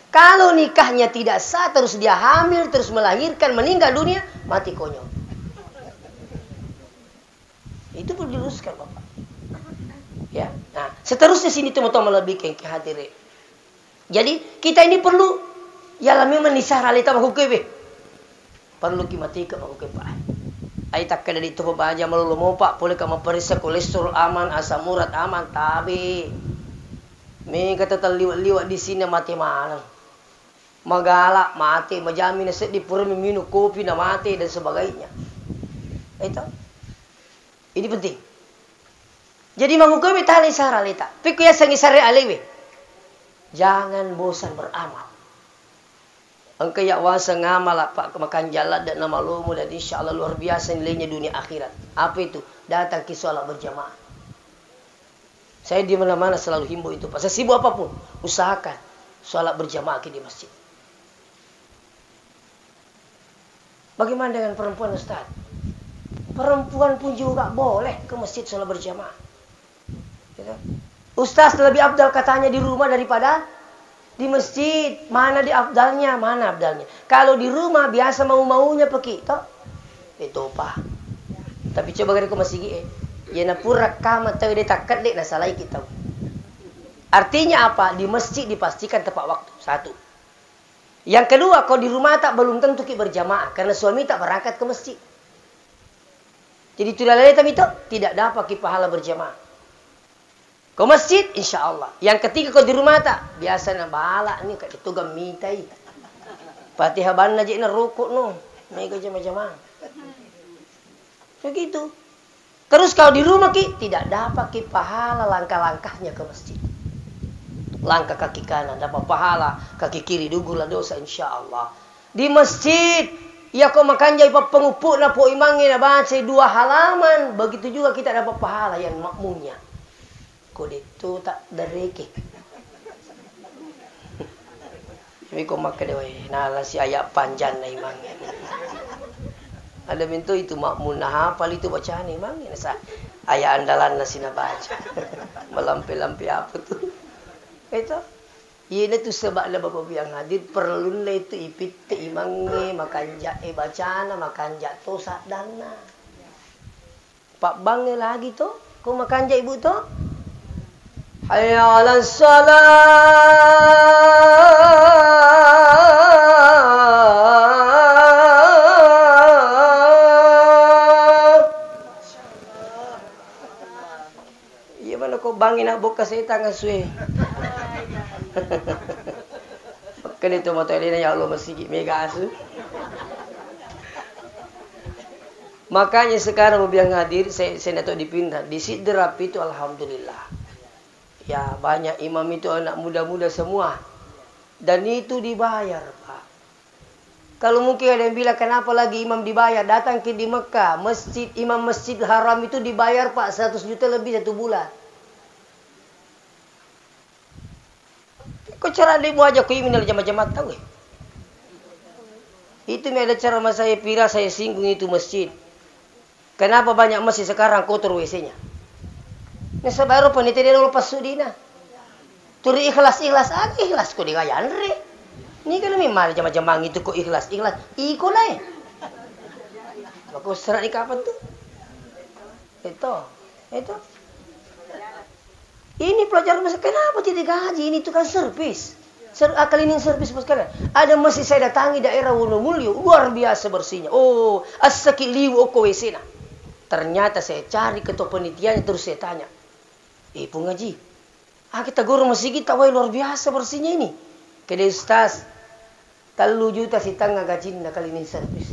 Kalau nikahnya tidak sah, terus dia hamil, terus melahirkan, meninggal dunia, mati konyol. Itu perlu diluruskan, Bapak. Ya. Nah, seterusnya sini teman-teman lebih ke hadirin. Jadi kita ini perlu ya lami menisah realita makukebe. Perlu kimati ke makukebe. Ay takka dari itu baja malulumo pak boleh kamu periksa kolesterol aman asam urat aman tapi me kata liwat di sini mati malam magala mati majamin set di pura minum kopi na mati dan sebagainya itu ini penting jadi mangukami tali saralita piku ya sangi sare alewe jangan bosan beramal. Engkau ya wasa ngamal pak makan jalan dan nama lomo dan insya Allah luar biasa nilainya dunia akhirat. Apa itu? Datang ke sholat berjamaah. Saya di mana-mana selalu himbau itu. Pak, sesibuk apapun, usahakan sholat berjamaah di masjid. Bagaimana dengan perempuan Ustaz? Perempuan pun juga boleh ke masjid sholat berjamaah. Ustaz lebih abdal katanya di rumah daripada di masjid. Mana di afdalnya? Mana afdalnya? Kalau di rumah biasa mau-maunya pergi, toh? Itu Pak. Tapi coba ke masjid ya na pura kama tahu dia takat dek na salah kita. Artinya apa? Di masjid dipastikan tepat waktu. Satu. Yang kedua, kalau di rumah tak belum tentu kita berjamaah karena suami tak berangkat ke masjid. Jadi tulalai itu tidak dapat kita pahala berjamaah. Ke masjid, insya Allah. Yang ketiga kau di rumah tak, biasa na bala ni kat itu gamitai. Fatihah ban aja na rukuk no, mega jama-jama. Begitu. Terus kalau di rumah ki tidak dapat ki pahala langkah-langkahnya ke masjid. Langkah kaki kanan dapat pahala, kaki kiri dugula dosa insya Allah. Di masjid, ya kau makan jai pengupuk na po imangi na baca 2 halaman, begitu juga kita dapat pahala yang makmumnya. Kode itu tak dereke. Tapi kau makan deh, nala si ayat panjang na imang. Ada mintu itu makmun nah hafal itu bacaan imang. Ayat andalan nasi na baca. Melampi-lampi apa tuh? Itu. Ini tuh sebab ada bapak yang hadir perlu na itu ipit imang makan jak bacaan makan jak to sadana. Pak bang lagi tuh, kau makan jak ibu tuh? Hayya 'alas salat. Iya mana kau bangin nak buka saya tangan suwe. Makan itu motor ini ya Allah masih mega asu. Makanya sekarang mau bilang hadir, saya tidak tahu dipindah. Di Sidrap itu alhamdulillah. Ya banyak imam itu anak muda-muda semua. Dan itu dibayar, Pak. Kalau mungkin ada yang bilang kenapa lagi imam dibayar, datang ke di Mekah, masjid imam Masjid Haram itu dibayar Pak 100 juta lebih 1 bulan. Kok cara dia buat aja kau ini jamaah-jamaah tahu ya? Itu ada cara mas saya pira saya singgung itu masjid. Kenapa banyak masjid sekarang kotor WC-nya? Ini sebaru panitia dia lepas sudina. Turi ikhlas-ikhlas aja ikhlas kok digayan re. Ini kan memang jamaah-jamaah itu kok ikhlas-ikhlas. Iko lah ya. Aku serat di kapan tuh? Itu. Ini pelajaran masa kenapa tidak gaji? Ini itu kan servis. Cleaning service sekarang. Ada masih saya datangi daerah Wonomulyo, luar biasa bersihnya. Oh, asaki liu oko wesena. Ternyata saya cari ketua penitiannya terus saya tanya. Pengaji, kita guru masih kita luar biasa bersihnya ini. Kede ustaz, 3 juta si tangga gaji na cleaning service.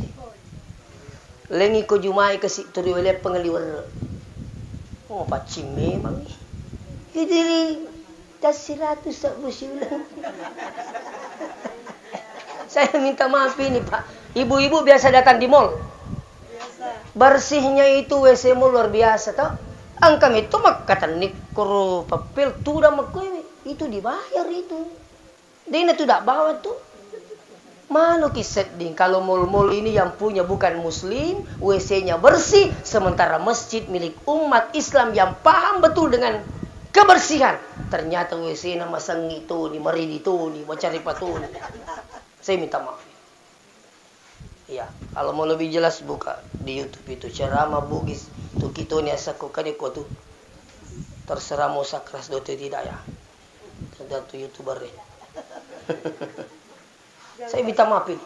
Lengi ko jumai ke si turi oleh pengeliwar. Oh, pacim memang ni. Jadi das 100 tak bersyulang. Saya minta maaf ini Pak. Ibu-ibu biasa datang di mall. Bersihnya itu WC mall luar biasa toh. Angkam itu makatan nikro papel tuda makoi itu dibayar itu. Dia tidak bawa tuh. Malu kiset ding kalau mall-mall ini yang punya bukan muslim, WC-nya bersih, sementara masjid milik umat Islam yang paham betul dengan kebersihan. Ternyata WC nama sang itu ni mari itu ni mencari patun. Saya minta maaf. Iya, kalau mau lebih jelas buka di YouTube itu ceramah Bugis tu kita ni asaku kan ikut tu. Terserah mau sakras do tidak ya. Tergantung YouTuber ni. Saya minta maaf ini.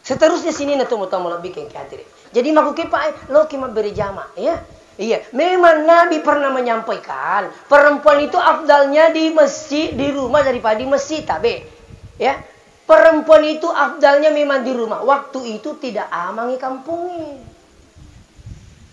Seterusnya sini na tu mau lebih ke hadir. Jadi maku ke Pak lo ki beri jama ya. Iya, memang Nabi pernah menyampaikan perempuan itu afdalnya di masjid, di rumah daripada di masjid, tabe. Ya, perempuan itu afdalnya memang di rumah. Waktu itu tidak amangi kampungnya.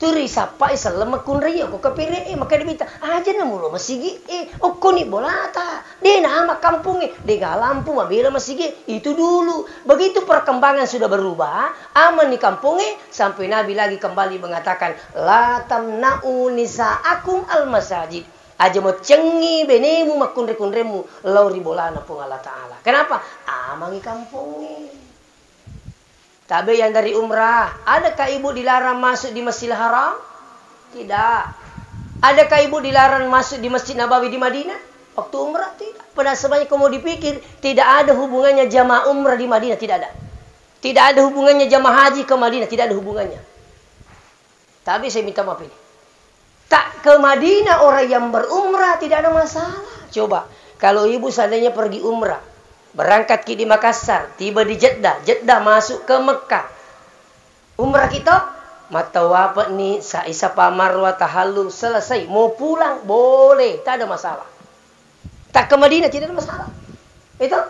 Turi sapa isalam makun ria ko kapire maka dibita aja na mulo masigi okko ni bolata de nama kampungnya de galampu mabila masigi itu dulu. Begitu perkembangan sudah berubah aman di kampungnya sampai Nabi lagi kembali mengatakan la tamna'u nisa'akum al masajid aja mau cengi benemu makun-rekunremu lauri bolana pun Allah Ta'ala. Kenapa? Aman di kampungnya. Tabe yang dari umrah, adakah ibu dilarang masuk di Masjidil Haram? Tidak. Adakah ibu dilarang masuk di Masjid Nabawi di Madinah? Waktu umrah tidak. Pada sebanyak kamu dipikir, tidak ada hubungannya jamaah umrah di Madinah, tidak ada. Tidak ada hubungannya jamaah haji ke Madinah, tidak ada hubungannya. Tapi saya minta maaf ini. Tak ke Madinah orang yang berumrah tidak ada masalah. Coba, kalau ibu seandainya pergi umrah, berangkat di Makassar, tiba di Jeddah, Jeddah masuk ke Mekah. Umrah kita, mata wapak ni Isa Pamarwa tahallul selesai, mau pulang boleh, tak ada masalah. Tak ke Madinah tidak ada masalah. Itu.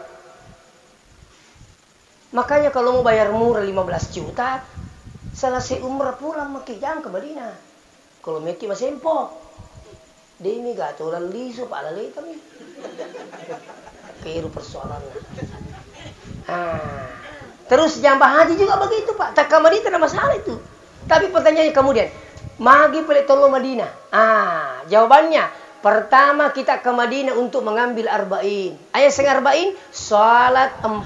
Makanya kalau mau bayar murah 15 juta, selesai umrah pulang Mekah, jangan ke Madinah. Kalau Mekah masih empok. Dia ini gak tulan lisu pak lalai kami. Kira persoalannya. Terus jamaah haji juga begitu Pak. Tak ke Madinah tidak masalah itu. Tapi pertanyaannya kemudian, magi pelik tolo Madinah. Jawabannya, pertama kita ke Madinah untuk mengambil arba'in. Ayat arba'in, salat 40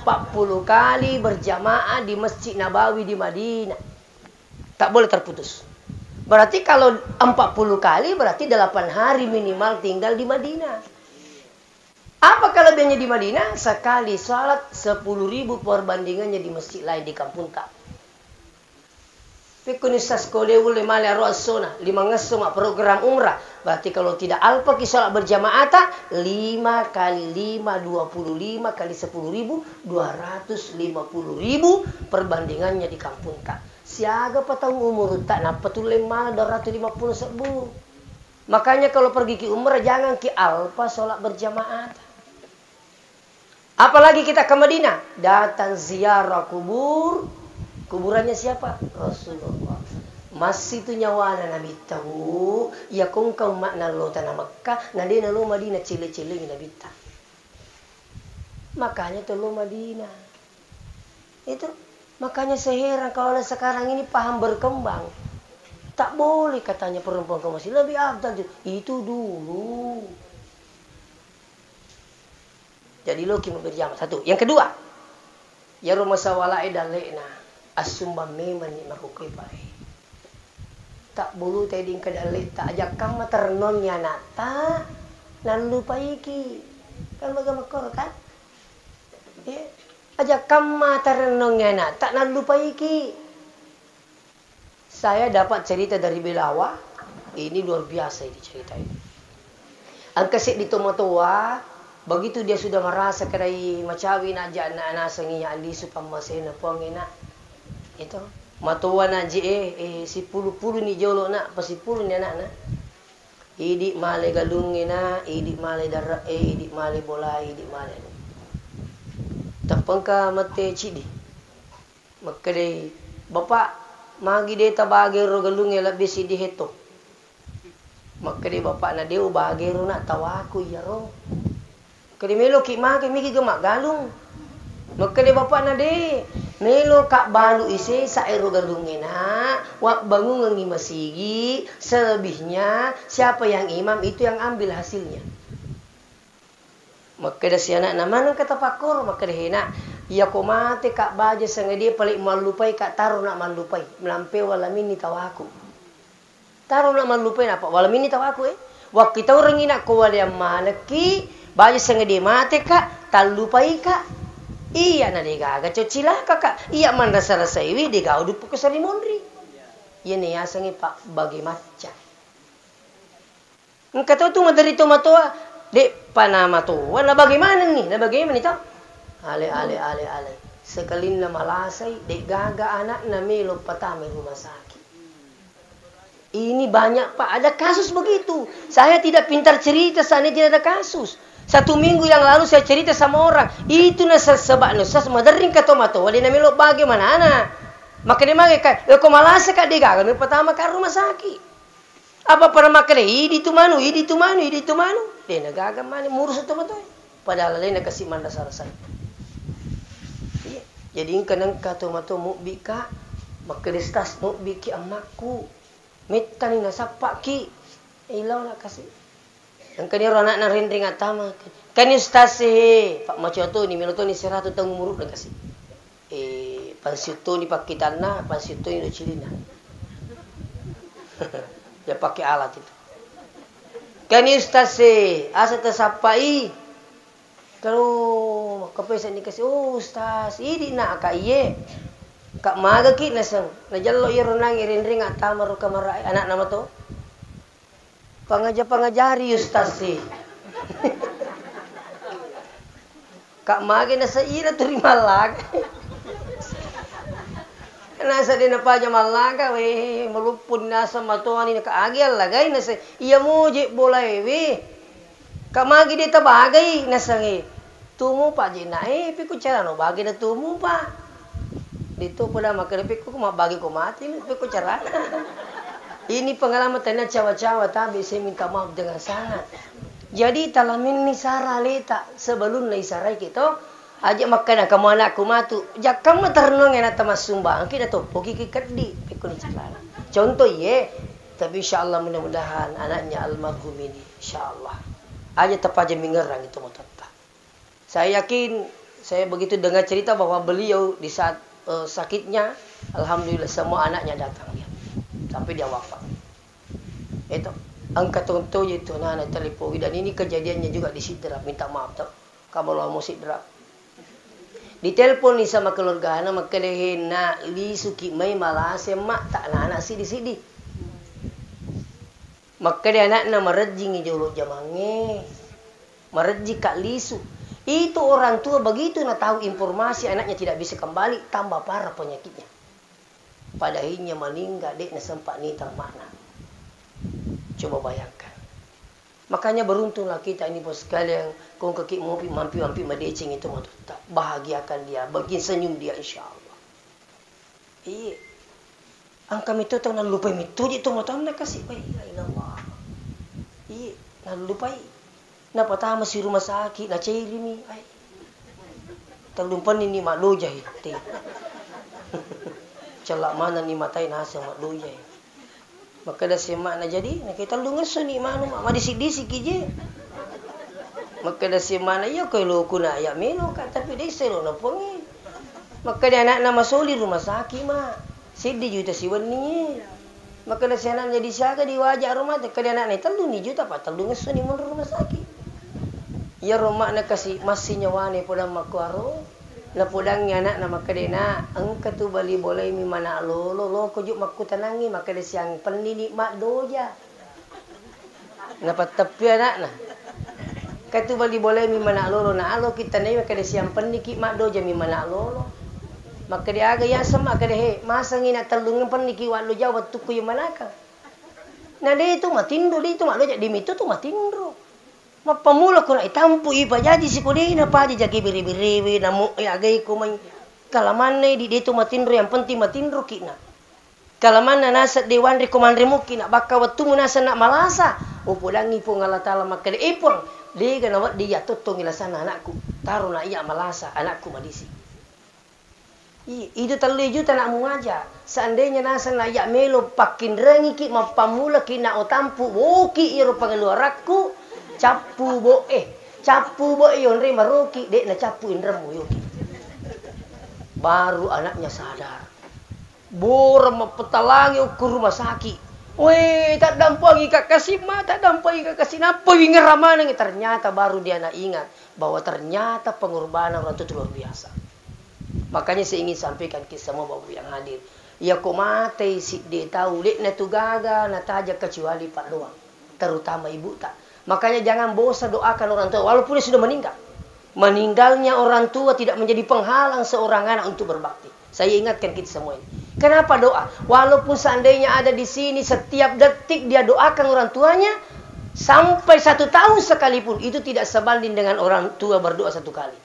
kali berjamaah di Masjid Nabawi di Madinah. Tak boleh terputus. Berarti kalau 40 kali berarti 8 hari minimal tinggal di Madinah. Apa kelebihannya di Madinah? Sekali salat 10.000 perbandingannya di masjid lain di kampung tak. Pekunisas kolewul lima leroasona 5 ngesoma program umrah. Berarti kalau tidak alpa ki salat berjamaah tak 5 kali 5 25 kali 10.000 250.000 perbandingannya di kampung tak. Siaga patang umur tak napa tu 250 sebu. Makanya kalau pergi ke umrah jangan ke alpa salat berjamaah. Apalagi kita ke Madinah, datang ziarah kubur. Kuburannya siapa? Rasulullah. masih tu nyawa na Nabi tahu ya kung kau makna lo tanah Mekah na dia na lo Madinah cile-cile Nabi tahu. Makanya tu lo Madinah. Itu makanya seheran kalau sekarang ini paham berkembang. Tak boleh katanya perempuan ke masjid lebih afdal. Itu dulu. Jadi lo kima berjamaah satu. Yang kedua, ya rumah sawalai dalekna asumba memang ni makukai pai. Tak bulu tadi kadalek tak ajak kamu ternonnya nata lalu paiki kan bagamakor kan? Ya, ajak kamu ternonnya nata lalu paiki. Saya dapat cerita dari Belawa, ini luar biasa ini cerita ini. Angkasik di Tomotoa, begitu dia sudah merasa kedai macawi najak anak-anak senginya andi supamasena pongena itu. Matuwa na si pulu-pulu ni jolo na pasi pulu ni anak na idik male galungi na idik male darah idik male bola idik male tapangka mate cidi makade bapak magi de tabage ro galungi labis di heto makade bapak na deu bage ro na tawaku ya ro kade melo ki magi migi gemak galung makade bapak na de melo kak balu isi saero galungena wak bangun ngi masigi selebihnya siapa yang imam itu yang ambil hasilnya. Maka dah si anak nama nang kata pakor maka dah hina ya ko mate kak baja sangadi paling malupai kak taruh nak malupai melampe walamini tawaku taruh nak malupai apa walamini tawaku wak kita orang ina ko wal yang malaki baja sangadi mate kak talupai kak. Iya na digaga cocila kakak. Iya man rasa-rasa iwi digau dupu ke sari mondri. Iya nih asangi pak bagi macam. Engkau tahu tu madari tomatoa dek panama tu. Na bagaimana nih? Na bagaimana itu? Ale. Sekali na malasai dek gaga anak na melo patame rumah sakit. Ini banyak pak ada kasus begitu. Saya tidak pintar cerita sana tidak ada kasus. 1 minggu yang lalu saya cerita sama orang. Itu na sebab no sas madaring ka tomato. Wali na melo bagaimana ana. Maka dia mage ka ko malasa ka diga kami pertama ka rumah sakit. Apa pernah makane idi tu manu. Dia nagaga mani murus tomato. Padahal lain na kasih manda sarasay. Jadi kanang ka tomato mo bika makristas no biki amakku. Mittani na sapak ki. Ilaw na kasi. Ang kaniro anak na rin atama. Kanyo stasi. Pak machoto ni minuto ni serato tang umuruk na kasi. Pansyuto ni pakitan na. Pansyuto ni chilina. Dia pakai alat itu. Kanyo stasi. Asa tasapai. Kalau kapesa ni kasi. Oh ustaz. Idi na ka iye. Kak maga ki nasang. Najalo iron lang irin atama ro kamaray. Anak nama to. Pangajari ustaz sih. Kak mage na sa ira terima lag. Nasa din na pa malaga we malupun na sa matuan ni kaagil lagay na sa iya mo je bolay we. Kak mage di tabagay na sangi. Tumo pa je na piku cara no bagi na tumo pa. Dito pula makaripik ko mabagi ko mati piku cara. Ini pengalaman tanya cawa-cawa tapi saya minta maaf dengan sangat. Jadi talamin ni sara leta sebelum ni sarai kita aja makan kamu anakku matu. Jak kamu ternong yang tamas sumbang kita tu pergi ke kedi pikun celana. Contoh ye, tapi insyaallah mudah-mudahan anaknya almarhum ini insyaallah aja tepat aja mingerang itu mau tetap. Saya yakin saya begitu dengar cerita bahwa beliau di saat sakitnya alhamdulillah semua anaknya datang ya. Sampai dia wafat. Itu angka tonto itu nana telepon dan ini kejadiannya juga di Sidrap. Minta maaf tak kamu mau Sidrap. Ditelepon nih sama keluarga anak maka dehin na li suki mai malase mak tak anak sidi. Maka dia anak na marejing jolo jamange. Mareji kak lisu. Itu orang tua begitu na tahu informasi anaknya tidak bisa kembali tambah parah penyakitnya. Padahinya meninggal dek na sempat nitang mana. Coba bayangkan. Makanya beruntunglah kita ini bos sekalian. Kau kaki mampi madecing itu tak bahagiakan dia, bagi senyum dia insya Allah. Iya. Ang kami to tang nalupay mito di to matam na kasi ay Allah. Nalupay. Napatama si rumah sakit na ceri mi ay. Talumpan ni makloja ite. Celak mana ni matai nasa makloja. Maka dah semak na jadi nak kita lungas ni manu mak disik-disik je. Maka dah semak na ya ko lo kuna ya melo ka tapi dai selo na pongi. Maka dia anak nama soli rumah sakit mak. Sidi juta si wani. Maka dah senak jadi siaga di wajah rumah te kada anak ni telu ni juta pa telu ngesu ni mun rumah sakit. Ya rumah na kasi masih nyawane podang makuaro. Na podang anak na makadena angka tu bali boleh mi mana lo ko juk makku tanangi maka dah siang penini mak doja. Na patepi anak na. Katu bali boleh mi mana lo na alo kita nei maka dah siang peniki mak doja mi mana lo. Maka dia aga ya sama kada he masa ngina telungan paniki wa lo jawab tu ku manaka. Na de itu matindo de itu mak lo jadi mito tu matindo. Mapamula ko na itampu ipa jadi si kode na pa jagi biri-biri na mo agay ko may kalaman na di dito matindro yang penting matindro kina. Kalaman na nasa dewan rekomandre mo kina baka watu mo nasa na malasa. Upo langi po ngalatala makade ipon. Di ganawat dia tutong ilasana anakku. Taro na iya malasa anakku madisi. Itu telu juta nak mengajar. Seandainya nasa na iya melo pakin rengi ki mapamula kina otampu woki iro pangaluarakku. Capu bo yonre maroki dek na capu indramu yoki. Baru anaknya sadar. Bora mapetalangi ukur rumah sakit. Weh, tak dampangi kakasih mah, tak dampangi kakasih napa wingeramana ngi ternyata baru dia nak ingat bahwa ternyata pengorbanan orang itu luar biasa. Makanya saya ingin sampaikan ke semua bapak yang hadir. Ya kok mati si dia tahu dek na tu gaga na taja kecuali pak doang. Terutama ibu tak. Makanya jangan bosan doakan orang tua walaupun dia sudah meninggal. Meninggalnya orang tua tidak menjadi penghalang seorang anak untuk berbakti. Saya ingatkan kita semua ini. Kenapa doa? Walaupun seandainya ada di sini setiap detik dia doakan orang tuanya sampai 1 tahun sekalipun itu tidak sebanding dengan orang tua berdoa 1 kali.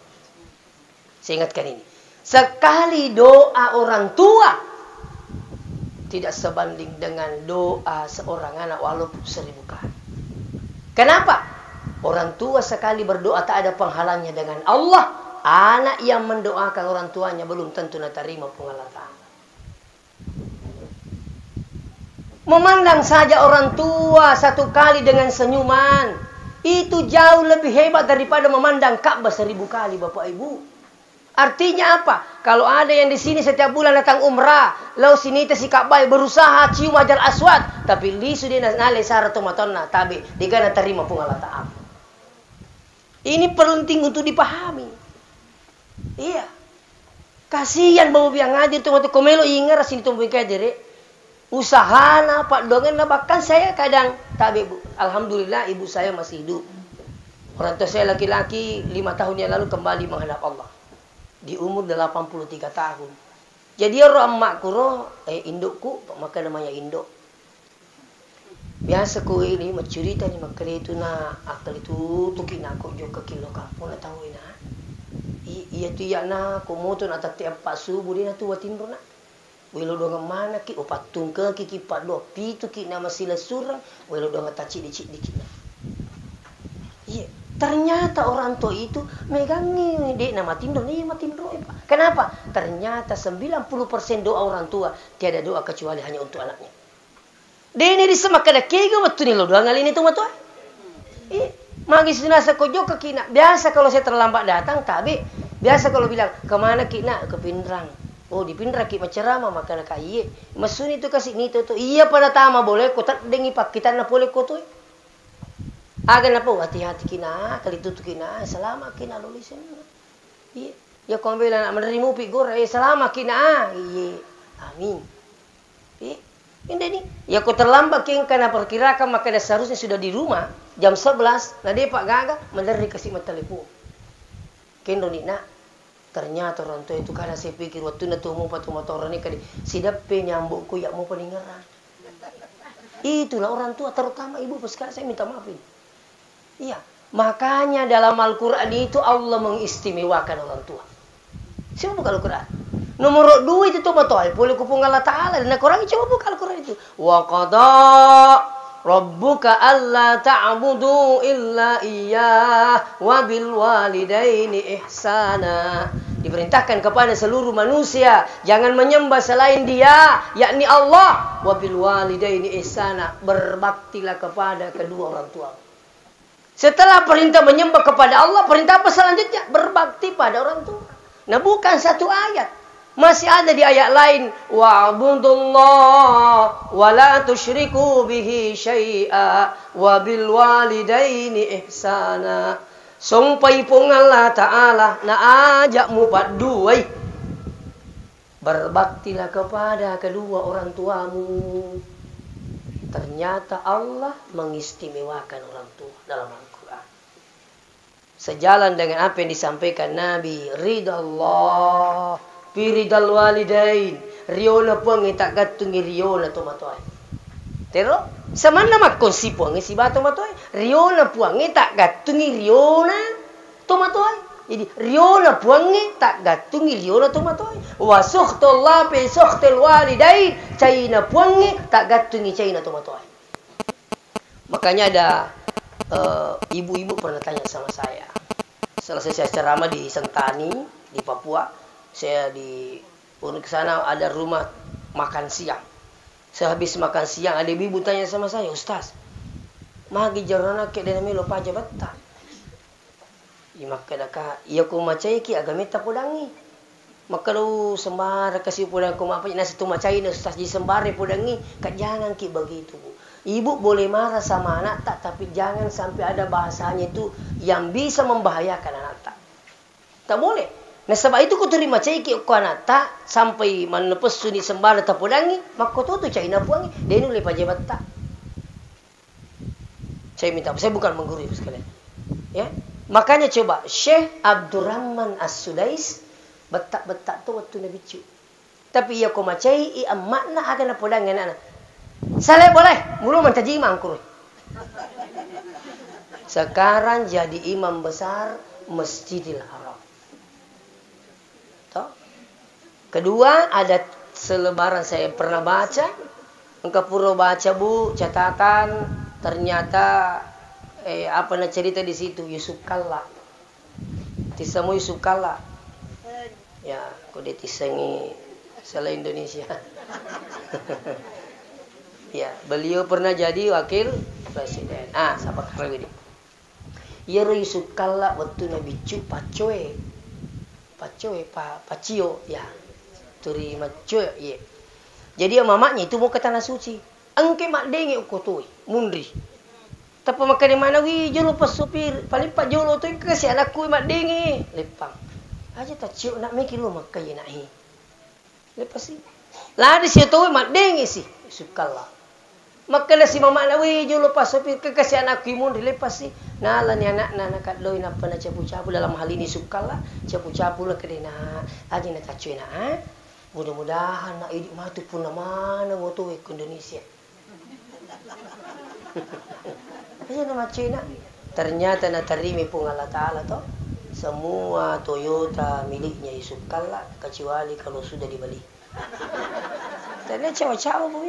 Saya ingatkan ini. Sekali doa orang tua tidak sebanding dengan doa seorang anak walaupun 1000 kali. Kenapa? Orang tua sekali berdoa tak ada penghalangnya dengan Allah. Anak yang mendoakan orang tuanya belum tentu nak terima pengalatan. Memandang saja orang tua 1 kali dengan senyuman itu jauh lebih hebat daripada memandang Ka'bah 1000 kali, Bapak Ibu. Artinya apa? Kalau ada yang di sini setiap bulan datang umrah, lalu sini si Ka'bah berusaha cium Hajar Aswad, tapi li sudah nale syarat tomatonna tabi digana terima pengalatan. Ini penting untuk dipahami. Iya. Kasihan bawa biang ngadir tuh waktu komelo ingat sini tuh biang ngadir. Usahana pak dongen lah bahkan saya kadang tabi bu. Alhamdulillah ibu saya masih hidup. Orang tua saya laki-laki 5 tahun yang lalu kembali menghadap Allah. Di umur 83 tahun. Jadi orang emakku indukku maka namanya induk. Biasa ko ini macurita ni makale itu na akal itu tukin ako jo ke kilo kampung na tahu ina. Iya tu ya na komoto na tiap pak subuh dia na tu watindro na. Welo do mana ki opatung ke ki pat do pitu ki nama sila surang welo do ngataci dicik dikit. Iya, ternyata orang tua itu megangi dek nama tindro ni matindro Pak. Kenapa? Ternyata 90% doa orang tua tiada doa kecuali hanya untuk anaknya. Dene di semak kada kega waktu ni lo doang kali ini tuh matua. Magi sinasa kojo ke kina. Biasa kalau saya terlambat datang tabi. Biasa kalau bilang kemana kina ke Pindrang. Oh di Pindrang ki macerama maka nak iye. Masun itu kasih ni tu. Iya pada tama boleh ko tak dengi pak kita na boleh ko tu. Agan apa hati-hati kina kali tu kina selama kina lulus ni. Iya. Ya kau bilang nak menerima pi gor selama kina. Iya. Amin. Iya. Ini nih, ya kau terlambat king karena perkirakan maka dia seharusnya sudah di rumah jam 11. Nah dia Pak Gaga menerima kasih telepon. Kendo ni nak ternyata orang tua itu karena saya pikir waktu na tuh mau patu motor ni kali sidape nyambukku ya mau peninggalan. Itulah orang tua terutama ibu sekarang saya minta maafin. Iya, makanya dalam Al-Quran itu Allah mengistimewakan orang tua. Siapa buka Al-Quran? Nomor 2 itu tobat toy. Boleh kupung Allah Ta'ala. Dan Al-Quran coba buka Al-Quran itu. Wa qada rabbuka alla ta'budu illa iyyah wa bil walidaini ihsana. Diperintahkan kepada seluruh manusia, jangan menyembah selain Dia, yakni Allah. Wa bil walidaini ihsana, berbaktilah kepada kedua orang tua. Setelah perintah menyembah kepada Allah, perintah apa selanjutnya? Berbakti pada orang tua. Nah, bukan satu ayat. Masih ada di ayat lain, wa'budullah wa la tusyriku bihi syai'a wa bil walidaini ihsana. Sumpai pun Allah Ta'ala na ajak mu paduai. Berbaktilah kepada kedua orang tuamu. Ternyata Allah mengistimewakan orang tua dalam Al-Quran. Sejalan dengan apa yang disampaikan Nabi, ridallah piridal walidain, riona puang tak gatungi riona to matoy. Tero, samana makonsi puang si bato matoy, riona puang tak gatungi riona to matoy. Jadi riona puang tak gatungi riona to matoy. Wa suhtullah bi suhtil walidain, caina puang tak gatungi caina to matoy. Makanya ada ibu-ibu pernah tanya sama saya. Selesai saya ceramah di Sentani, di Papua. Saya di ke sana ada rumah makan siang. Saya habis makan siang, ada ibu tanya sama saya, Ustaz, magi jarana ke dena melo paja batta. Maka daka, iya ko macai ki agamita podangi. Maka lu sembara kasih podang ko apa nasi tu macai na Ustaz di sembare podangi, kat jangan ki begitu. Ibu boleh marah sama anak tak, tapi jangan sampai ada bahasanya itu yang bisa membahayakan anak tak. Tak boleh. Nah sebab itu ku terima cai ki ko anak tak sampai manepes suni sembara tapodangi, maka tu cai na puangi, dia nu le pajabat tak. Saya minta, saya bukan menggurui sekalian. Ya. Makanya coba Syekh Abdurrahman As-Sudais betak-betak tu waktu Nabi cu. Tapi ia ko macai i makna akan podangan anak. Saleh boleh, mulu mentaji imam kurui. Sekarang jadi imam besar Masjidil Haram. Kedua, ada selebaran saya pernah baca. Engkau pura baca bu, catatan. Ternyata, apa nak cerita di situ? Yusuf Kalla. Tisamu Yusuf Kalla. Ya, kau dia tisangi salah Indonesia. Ya, beliau pernah jadi wakil presiden. Siapa kalau ini? Ya Yusuf Kalla waktu Nabi cu pacoe, pacio, ya. Turi macu ye. Jadi mamanya itu mau ke tanah suci. Angke mak dengi ukotoi, mundri. Tapi makan di mana wi jolo pas supir, paling pak jolo tu kasih anakku mak dengi, lepang. Aja tak cium nak mikir lu makai nak hi. Lepas sih. Lah di situ mak dengi sih, sukalah. Maka si mama na wi jolo pas supir kasih anakku mundri lepas sih. Nala ni anak kat loy nak pernah capu-capu dalam hal ini sukalah, capu-capu lah kedena. Aja nak tak cuy nak. Mudah-mudahan nak idik matu pun mana ngoto ke Indonesia. Aja nama Cina. Ternyata nak terima pun Allah Ta'ala toh. Semua Toyota miliknya Yusuf Kalla kecuali kalau sudah dibeli. Ternyata cawa-cawa pun.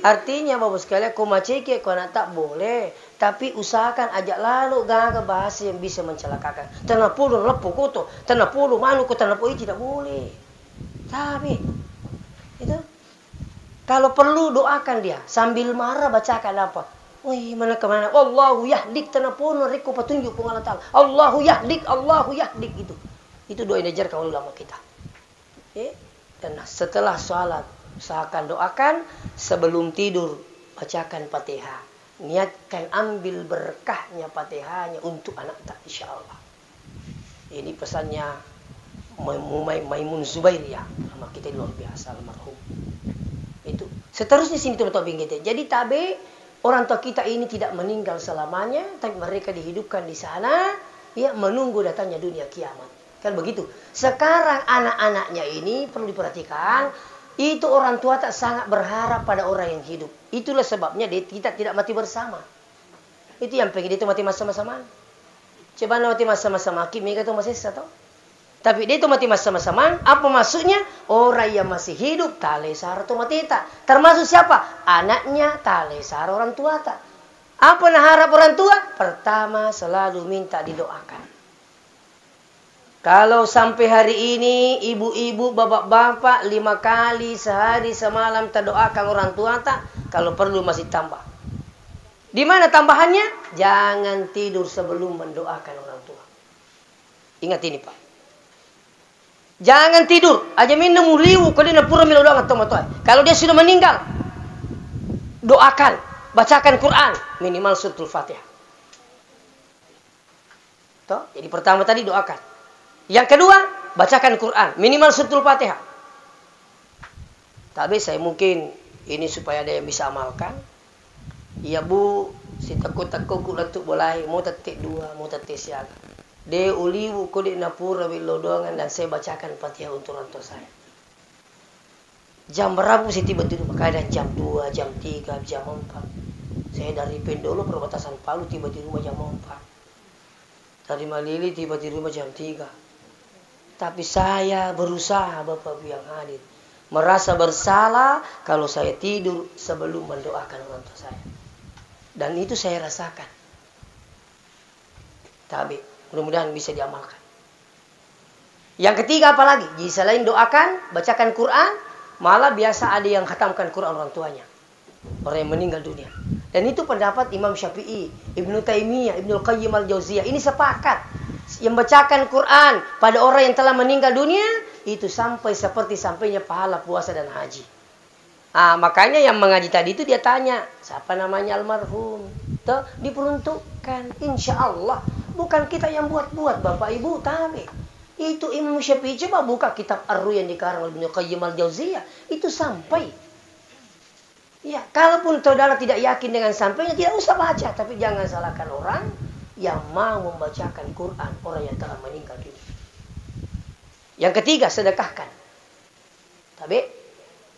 Artinya Bapak sekalian, kau maceke kau nak tak boleh. Tapi usahakan ajak lalu gagal bahasa yang bisa mencelakakan. Tanah puluh lepo koto, tanah puluh manu ko tanah puluh tidak boleh. Tapi itu kalau perlu doakan dia sambil marah bacakan apa? Wih mana kemana? Allahu yahdik tanapun reko petunjuk pun Allah Taala. Allahu yahdik itu. Itu doa yang diajarkan oleh ulama kita. Dan setelah sholat usahakan doakan sebelum tidur bacakan Fatihah. Niatkan ambil berkahnya Fatihahnya untuk anak tak insyaallah. Ini pesannya Maimun Zubair ya, nama kita luar biasa almarhum. Itu. Seterusnya sini teman-teman kita. Jadi tabe orang tua kita ini tidak meninggal selamanya, tapi mereka dihidupkan di sana, ya menunggu datangnya dunia kiamat. Kan begitu. Sekarang anak-anaknya ini perlu diperhatikan, itu orang tua tak sangat berharap pada orang yang hidup. Itulah sebabnya kita tidak mati bersama. Itu yang pengen itu mati sama-sama. Coba mati sama-sama, Kim mereka itu masih satu. Tapi dia itu mati sama-sama. Apa maksudnya? Orang yang masih hidup tale sara tu matita. Termasuk siapa? Anaknya tale sara orang tua tak. Apa nak harap orang tua? Pertama selalu minta didoakan. Kalau sampai hari ini ibu-ibu, bapak-bapak 5 kali sehari semalam terdoakan orang tua tak, kalau perlu masih tambah. Di mana tambahannya? Jangan tidur sebelum mendoakan orang tua. Ingat ini Pak. Jangan tidur. Aja minum liu kalau dia pura milo doang atau kalau dia sudah meninggal, doakan, bacakan Quran minimal suratul Fatihah. Toh, jadi pertama tadi doakan. Yang kedua, bacakan Quran minimal suratul Fatihah. Tapi saya mungkin ini supaya ada yang bisa amalkan. Ya bu, si takut-takut letuk boleh, mau tetik 2, mau tetik siaga. De uliwu ko di napura wilodongan dan saya bacakan Fatihah untuk orang tua saya. Jam berapa sih tiba-tiba? Kadang jam 2, jam 3, jam 4. Saya dari Pendolo perbatasan Palu tiba-tiba jam 4. Dari Malili tiba-tiba jam 3. Tapi saya berusaha Bapak yang hadir. Merasa bersalah kalau saya tidur sebelum mendoakan orang tua saya. Dan itu saya rasakan. Tapi mudah-mudahan bisa diamalkan. Yang ketiga apalagi? Jadi selain doakan, bacakan Quran, malah biasa ada yang khatamkan Quran orang tuanya. Orang yang meninggal dunia. Dan itu pendapat Imam Syafi'i, Ibnu Taimiyah, Ibnu Qayyim al-Jauziyah. Ini sepakat. Yang bacakan Quran pada orang yang telah meninggal dunia, itu sampai seperti sampainya pahala puasa dan haji. Makanya yang mengaji tadi itu dia tanya, siapa namanya almarhum? Tuh, diperuntukkan, insya Allah. Bukan kita yang buat-buat Bapak Ibu, tapi itu Imam Syafi'i. Coba buka kitab Ar-Ruh yang dikarang oleh Ibnu Qayyim al-Jauziyah. Itu sampai. Ya, kalaupun saudara tidak yakin dengan sampainya, tidak usah baca. Tapi jangan salahkan orang yang mau membacakan Quran, orang yang telah meninggal dunia. Yang ketiga, sedekahkan. Tapi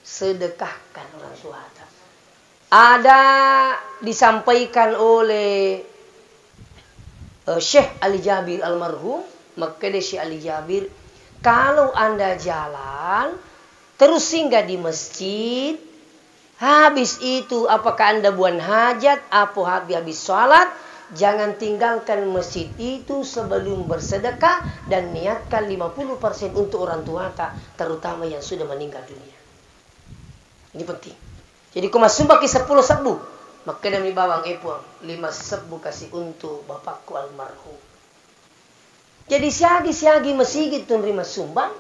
sedekahkan orang tua. Ada disampaikan oleh Syekh Ali Jabir almarhum, maka Syekh Ali Jabir, kalau Anda jalan terus singgah di masjid, habis itu apakah Anda buang hajat, apa habis sholat, jangan tinggalkan masjid itu sebelum bersedekah dan niatkan 50% untuk orang tua terutama yang sudah meninggal dunia. Ini penting. Jadi kau masuk bagi 10 sebu, maka demi bawang epon 5 sebu kasih untuk bapakku almarhum. Jadi siagi-siagi masjid itu menerima sumbang,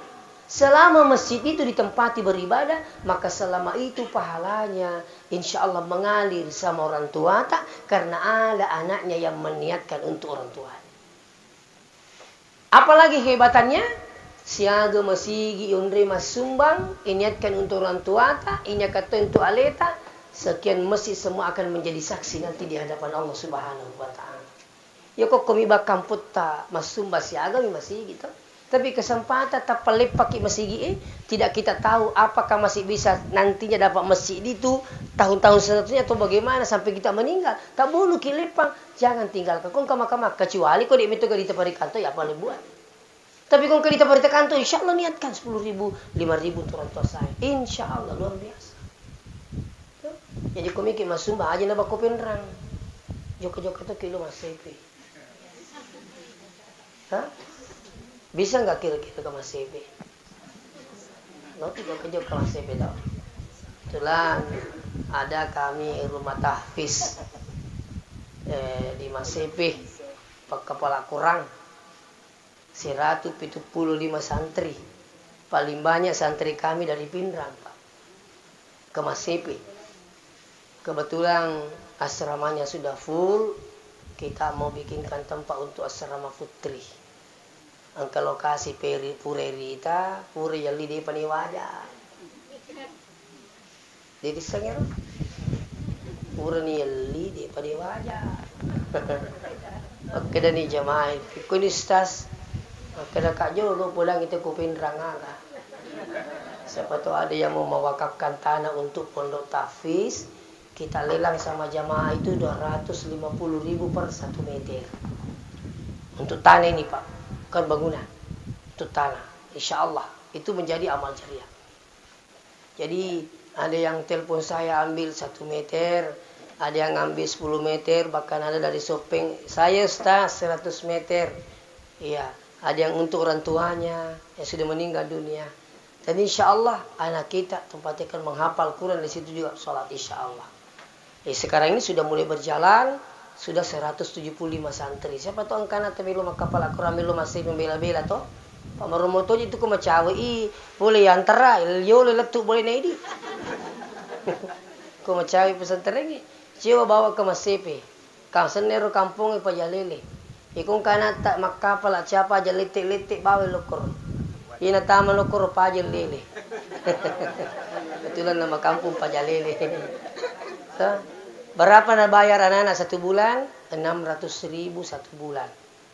selama masjid itu ditempati beribadah, maka selama itu pahalanya insya Allah mengalir sama orang tua tak, karena ada anaknya yang meniatkan untuk orang tua. Apalagi hebatannya? Siaga masigi unri masumbang, iniatkan untuk orang tua tak, inyakatan untuk aleta, sekian masjid semua akan menjadi saksi nanti di hadapan Allah Subhanahu wa taala. Ya kok kami bakam putta masumba siaga mi masigi gitu. Tapi kesempatan tak pelip pakai masigi tidak kita tahu apakah masih bisa nantinya dapat masjid itu tahun-tahun seterusnya atau bagaimana sampai kita meninggal. Tak boleh kilepang, jangan tinggalkan. Kau kamar-kamar kecuali kau di itu di tempat kantor ya apa boleh buat. Tapi kalau kita pada kantor, insya Allah niatkan 10.000, 5.000 untuk orang tua saya. Insya Allah luar biasa. Jadi kau mikir mas sumba aja nabak kopi nerang. Joko-joko itu kilo mas sepe. Hah? Bisa nggak kira-kira ke mas sepe? Nanti joko-joko mas sepe tau. Itulah ada kami rumah tahfiz di mas sepe, kepala kurang. 175 santri. Paling banyak santri kami dari Pindrang, Pak. Ke Masepe. Kebetulan asramanya sudah full. Kita mau bikinkan tempat untuk asrama putri. Angka lokasi Pureri ita, Puri yang lidi paniwada. Jadi sengir. Puri ni yang lidi paniwada. Oke dan ni jamaah. Kunistas. Kena Kak Jo lu pulang itu kupin rangaga. Siapa tahu ada yang mau mewakafkan tanah untuk pondok tahfiz, kita lelang sama jamaah itu 250.000 per 1 meter. Untuk tanah ini Pak, kan bangunan. satu tanah. Insya Allah itu menjadi amal jariah. Jadi ada yang telepon saya ambil 1 meter, ada yang ambil 10 meter, bahkan ada dari Sopeng, saya Ustaz 100 meter. Iya, ada yang untuk orang tuanya yang sudah meninggal dunia. Dan insya Allah anak kita tempatnya akan menghafal Quran, di situ juga sholat insya Allah. Sekarang ini sudah mulai berjalan, sudah 175 santri. Siapa tahu angkana temilu makapal Quran milu masih membela-bela toh. Pak Maromoto itu kuma cawe boleh antara yo letuk boleh naidi. Kuma cawe pesantren ini cewa bawa ke Masepe. Kang senero kampung ipa jalele. Ikung kana tak makapal siapa aja letik-letik bawa lokor. Ina tama lokor pa jalele. Kebetulan nama kampung pa jalele. Berapa na bayar anak-anak 1 bulan? 600.000 1 bulan.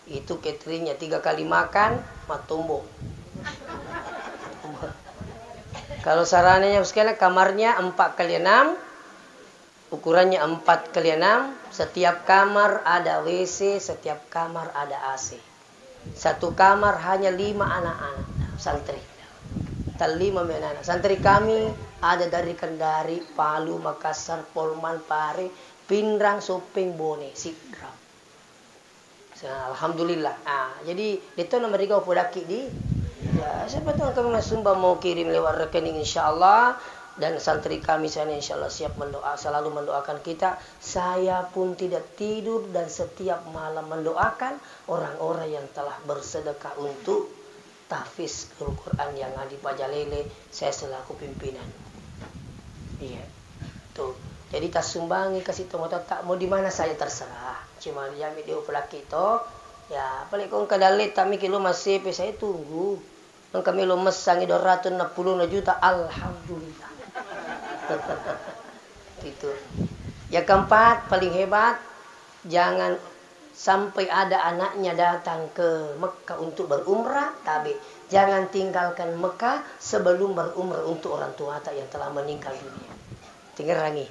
Itu cateringnya 3 kali makan, matumbo. Kalau sarannya sekali kamarnya 4x6, ukurannya 4x6, setiap kamar ada WC, setiap kamar ada AC. Satu kamar hanya 5 anak-anak santri. 5 anak. Santri kami ada dari Kendari, Palu, Makassar, Polman, Pare, Pindrang, Sopeng, Bone, Sidrap. Alhamdulillah. Jadi itu nomor 3 podaki di. Ya, siapa tahu kami Sumba mau kirim lewat rekening insyaallah, dan santri kami sana insyaallah siap mendoa, selalu mendoakan kita. Saya pun tidak tidur dan setiap malam mendoakan orang-orang yang telah bersedekah untuk tahfiz Al-Quran yang ada di Pajalele, saya selaku pimpinan. Iya. Tuh. Jadi tak sumbangi kasih tomo tak mau di mana saya terserah. Cuma jami dia pelaki to. Ya, paling kong kadalit kami kilo masih saya tunggu. Nang kami lo mesangi 260 juta, alhamdulillah. Gitu. Yang keempat paling hebat, jangan sampai ada anaknya datang ke Mekah untuk berumrah, tapi jangan tinggalkan Mekah sebelum berumrah untuk orang tua yang telah meninggal dunia. Tinggal rangi.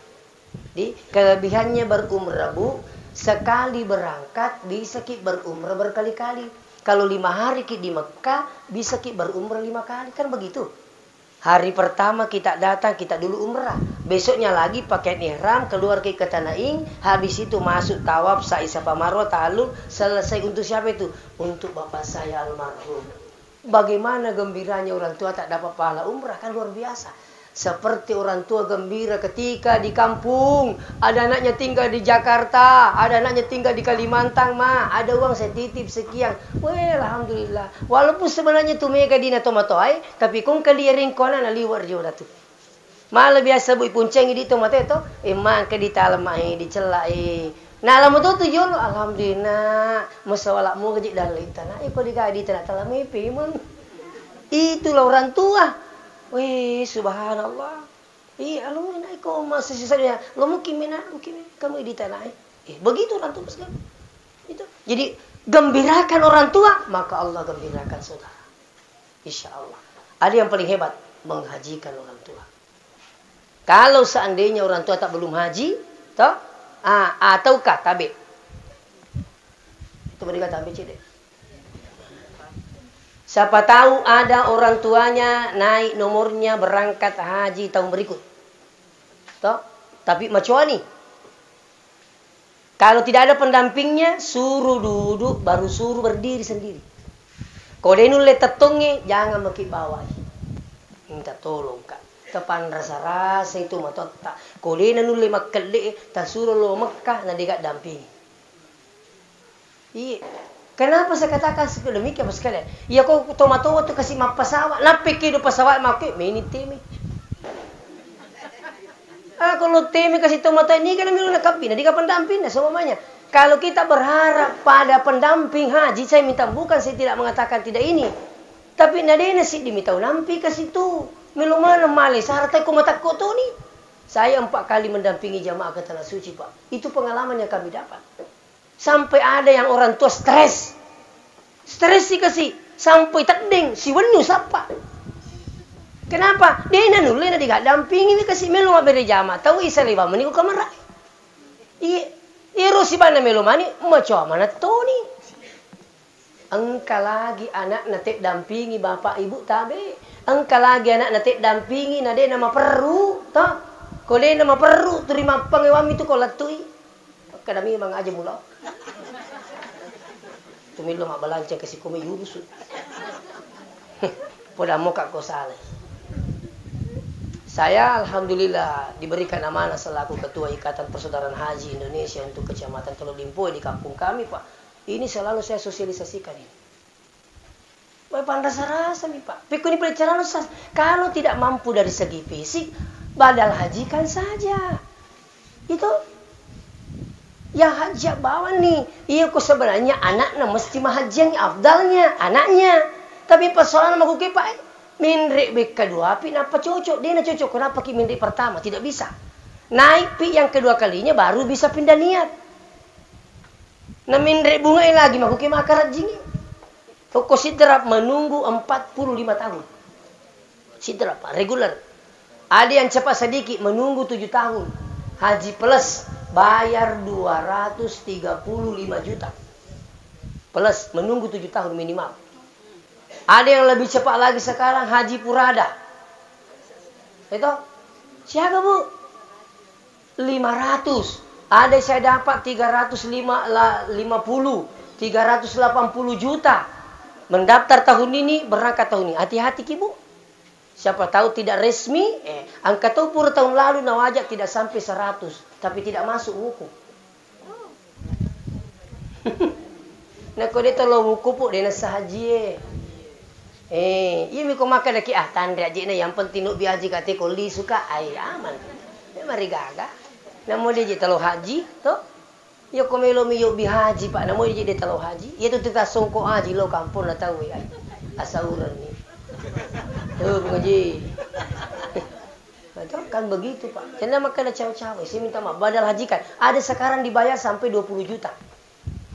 Di kelebihannya berumrah Bu, sekali berangkat bisa ki berumrah berkali-kali. Kalau 5 hari ki di Mekah bisa ki berumrah 5 kali, kan begitu. Hari pertama kita datang, kita dulu umrah. Besoknya lagi pakai ihram, keluar ke Tanah. Habis itu masuk tawaf, sa'i Safa Marwah, ta'alul. Selesai untuk siapa itu? Untuk bapak saya almarhum. Bagaimana gembiranya orang tua tak dapat pahala umrah, kan luar biasa. Seperti orang tua gembira ketika di kampung, ada anaknya tinggal di Jakarta, ada anaknya tinggal di Kalimantan, ada uang saya titip sekian. Weh, alhamdulillah. Walaupun sebenarnya tu mega dina tomato tapi kung kaliring kona na liwar jo datu. Malah biasa bu punceng di tomato itu, emang ke di talamai di celak Nah, lama tu yo alhamdulillah, musawalak mu gejik dalita. Nah, iko di gadi tanah talamai pemon. Itulah orang tua. Wih, subhanallah. Iya, lu naik kok masih sisanya. Lu mungkin kamu di tanah. Begitu orang tua sekali. Itu. Jadi gembirakan orang tua, maka Allah gembirakan saudara. Insya Allah. Ada yang paling hebat, menghajikan orang tua. Kalau seandainya orang tua tak belum haji, toh, ataukah tabe. Itu mereka tabe cedek. Siapa tahu ada orang tuanya naik nomornya berangkat haji tahun berikut. Toh? Tapi macam ni. Kalau tidak ada pendampingnya, suruh duduk, baru suruh berdiri sendiri. Kalau dia nulis tetungnya, jangan maki bawah. Minta tolong kak. Tepan rasa-rasa itu mata tak. Kalau dia nulis makelek, tak suruh lo Mekah, nanti gak dampingi. Iya. Kenapa saya katakan demikian sekalian? Ya kau tomato tu kasih map pesawat, napi ke do pesawat makai mini temi. Kalau temi kasih tomato ini kan milu nak kapin, di kapan pendampingnya semuanya. Kalau kita berharap pada pendamping haji, saya minta bukan saya tidak mengatakan tidak ini. Tapi nadena sih diminta nampi kasih tu. Milu mana mali sarata ko mata ko tu ni. Saya 4 kali mendampingi jamaah ke tanah suci, Pak. Itu pengalaman yang kami dapat. Sampai ada yang orang tua stres. Stres sih kasih. Sampai tedeng. Si wenu siapa? Kenapa? Dia nulih na diga dampingi ni kasih melu mabere jama. Tahu isa liba mani ko kamera. Iro si bana melu mani macam mana to ni? Engkau lagi anak natik dampingi bapak ibu tabe. Engkau lagi anak natik dampingi nade nama perlu. Toh. Kole nama perlu terima pengewam itu kau latui. Kadami mang aja mula. Tumilo mak balancang kasi kumi yurus. Poda mo kak ko salah. Saya alhamdulillah diberikan amanah selaku Ketua Ikatan Persaudaraan Haji Indonesia untuk Kecamatan Teluk Limpoy di kampung kami, Pak. Ini selalu saya sosialisasikan ini. Bapak rasa-rasa nih, Pak. Pikuni pelajaran kalau tidak mampu dari segi fisik, badal hajikan saja. Itu yang haji bawa nih. Iya kok sebenarnya anaknya mesti mahaji yang afdalnya, anaknya. Tapi persoalan mau Pak. Minrik bek kedua, pi napa cocok? Dia nak cocok. Kenapa ki minrik pertama? Tidak bisa. Naik pi yang kedua kalinya baru bisa pindah niat. Nah minrik bunga lagi mah kuki makarat jini. Toko sidrap menunggu 45 tahun. Sidrap regular. Ada yang cepat sedikit menunggu 7 tahun. Haji plus bayar 235 juta. Plus menunggu 7 tahun minimal. Ada yang lebih cepat lagi sekarang haji purada. Itu siapa Bu? 500. Ada saya dapat 380 juta. Mendaftar tahun ini, berangkat tahun ini. Hati-hati Ki Bu. Siapa tahu tidak resmi, angka pura tahun lalu nawajak tidak sampai 100, tapi tidak masuk buku. Nah kau dia tolong buku pun dia sahaji. Iya miko makan lagi tanda aja yang penting nuk biaji kate koli suka aman. Ya mari gaga. Namo dia je talo haji to. Yo komelo mi yo bi haji Pak. Namo dia je talo haji. Iya tu kita songko haji lo kampung na tahu ai. Asauran ni. Tuh ngaji. Betul kan begitu Pak. Jangan makan cawe-cawe. Saya minta maaf badal hajikan. Ada sekarang dibayar sampai 20 juta.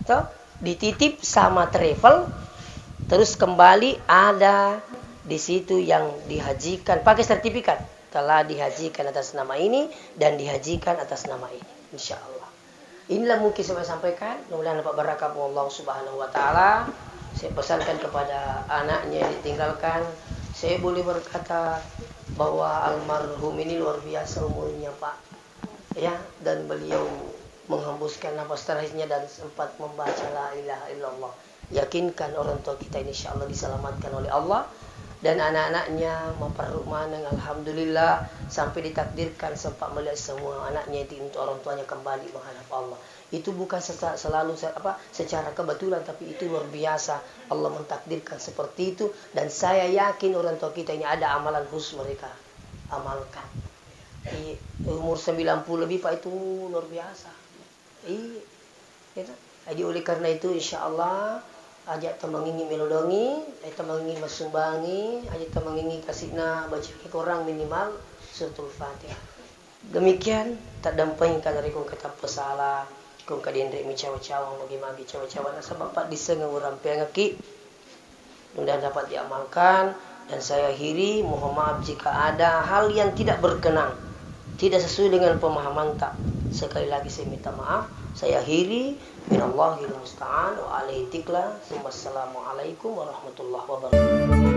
Toh dititip sama travel. Terus kembali ada di situ yang dihajikan pakai sertifikat telah dihajikan atas nama ini dan dihajikan atas nama ini, insya Allah. Inilah mungkin saya sampaikan. Mudah-mudahan dapat barakah Allah Subhanahu Wa Taala. Saya pesankan kepada anaknya yang ditinggalkan. Saya boleh berkata bahwa almarhum ini luar biasa umurnya Pak, ya, dan beliau menghembuskan nafas terakhirnya dan sempat membaca la ilaha illallah. Yakinkan orang tua kita ini insya Allah diselamatkan oleh Allah. Dan anak-anaknya mempermanang alhamdulillah sampai ditakdirkan sempat melihat semua anaknya itu untuk orang tuanya kembali menghadap Allah. Itu bukan selalu secara kebetulan, tapi itu luar biasa. Allah mentakdirkan seperti itu. Dan saya yakin orang tua kita ini ada amalan khusus mereka amalkan. Umur 90 lebih Pak itu luar biasa. Jadi oleh karena itu insya Allah ajak temangingi melodongi, ajak temangingi masumbangi, ajak temangingi kasihna baca korang minimal suratul Fatihah. Demikian tak damping dari kong kata pesalah, kong kadendrek mi cawa-cawa bagi-bagi cawa-cawa nasa bapak disengah orang pengaki. Mudah dapat diamalkan dan saya akhiri mohon maaf jika ada hal yang tidak berkenan, tidak sesuai dengan pemahaman tak. Sekali lagi saya minta maaf. Saya akhiri. Minallahil musta'an wa alaihi tikla. Wassalamualaikum warahmatullahi wabarakatuh.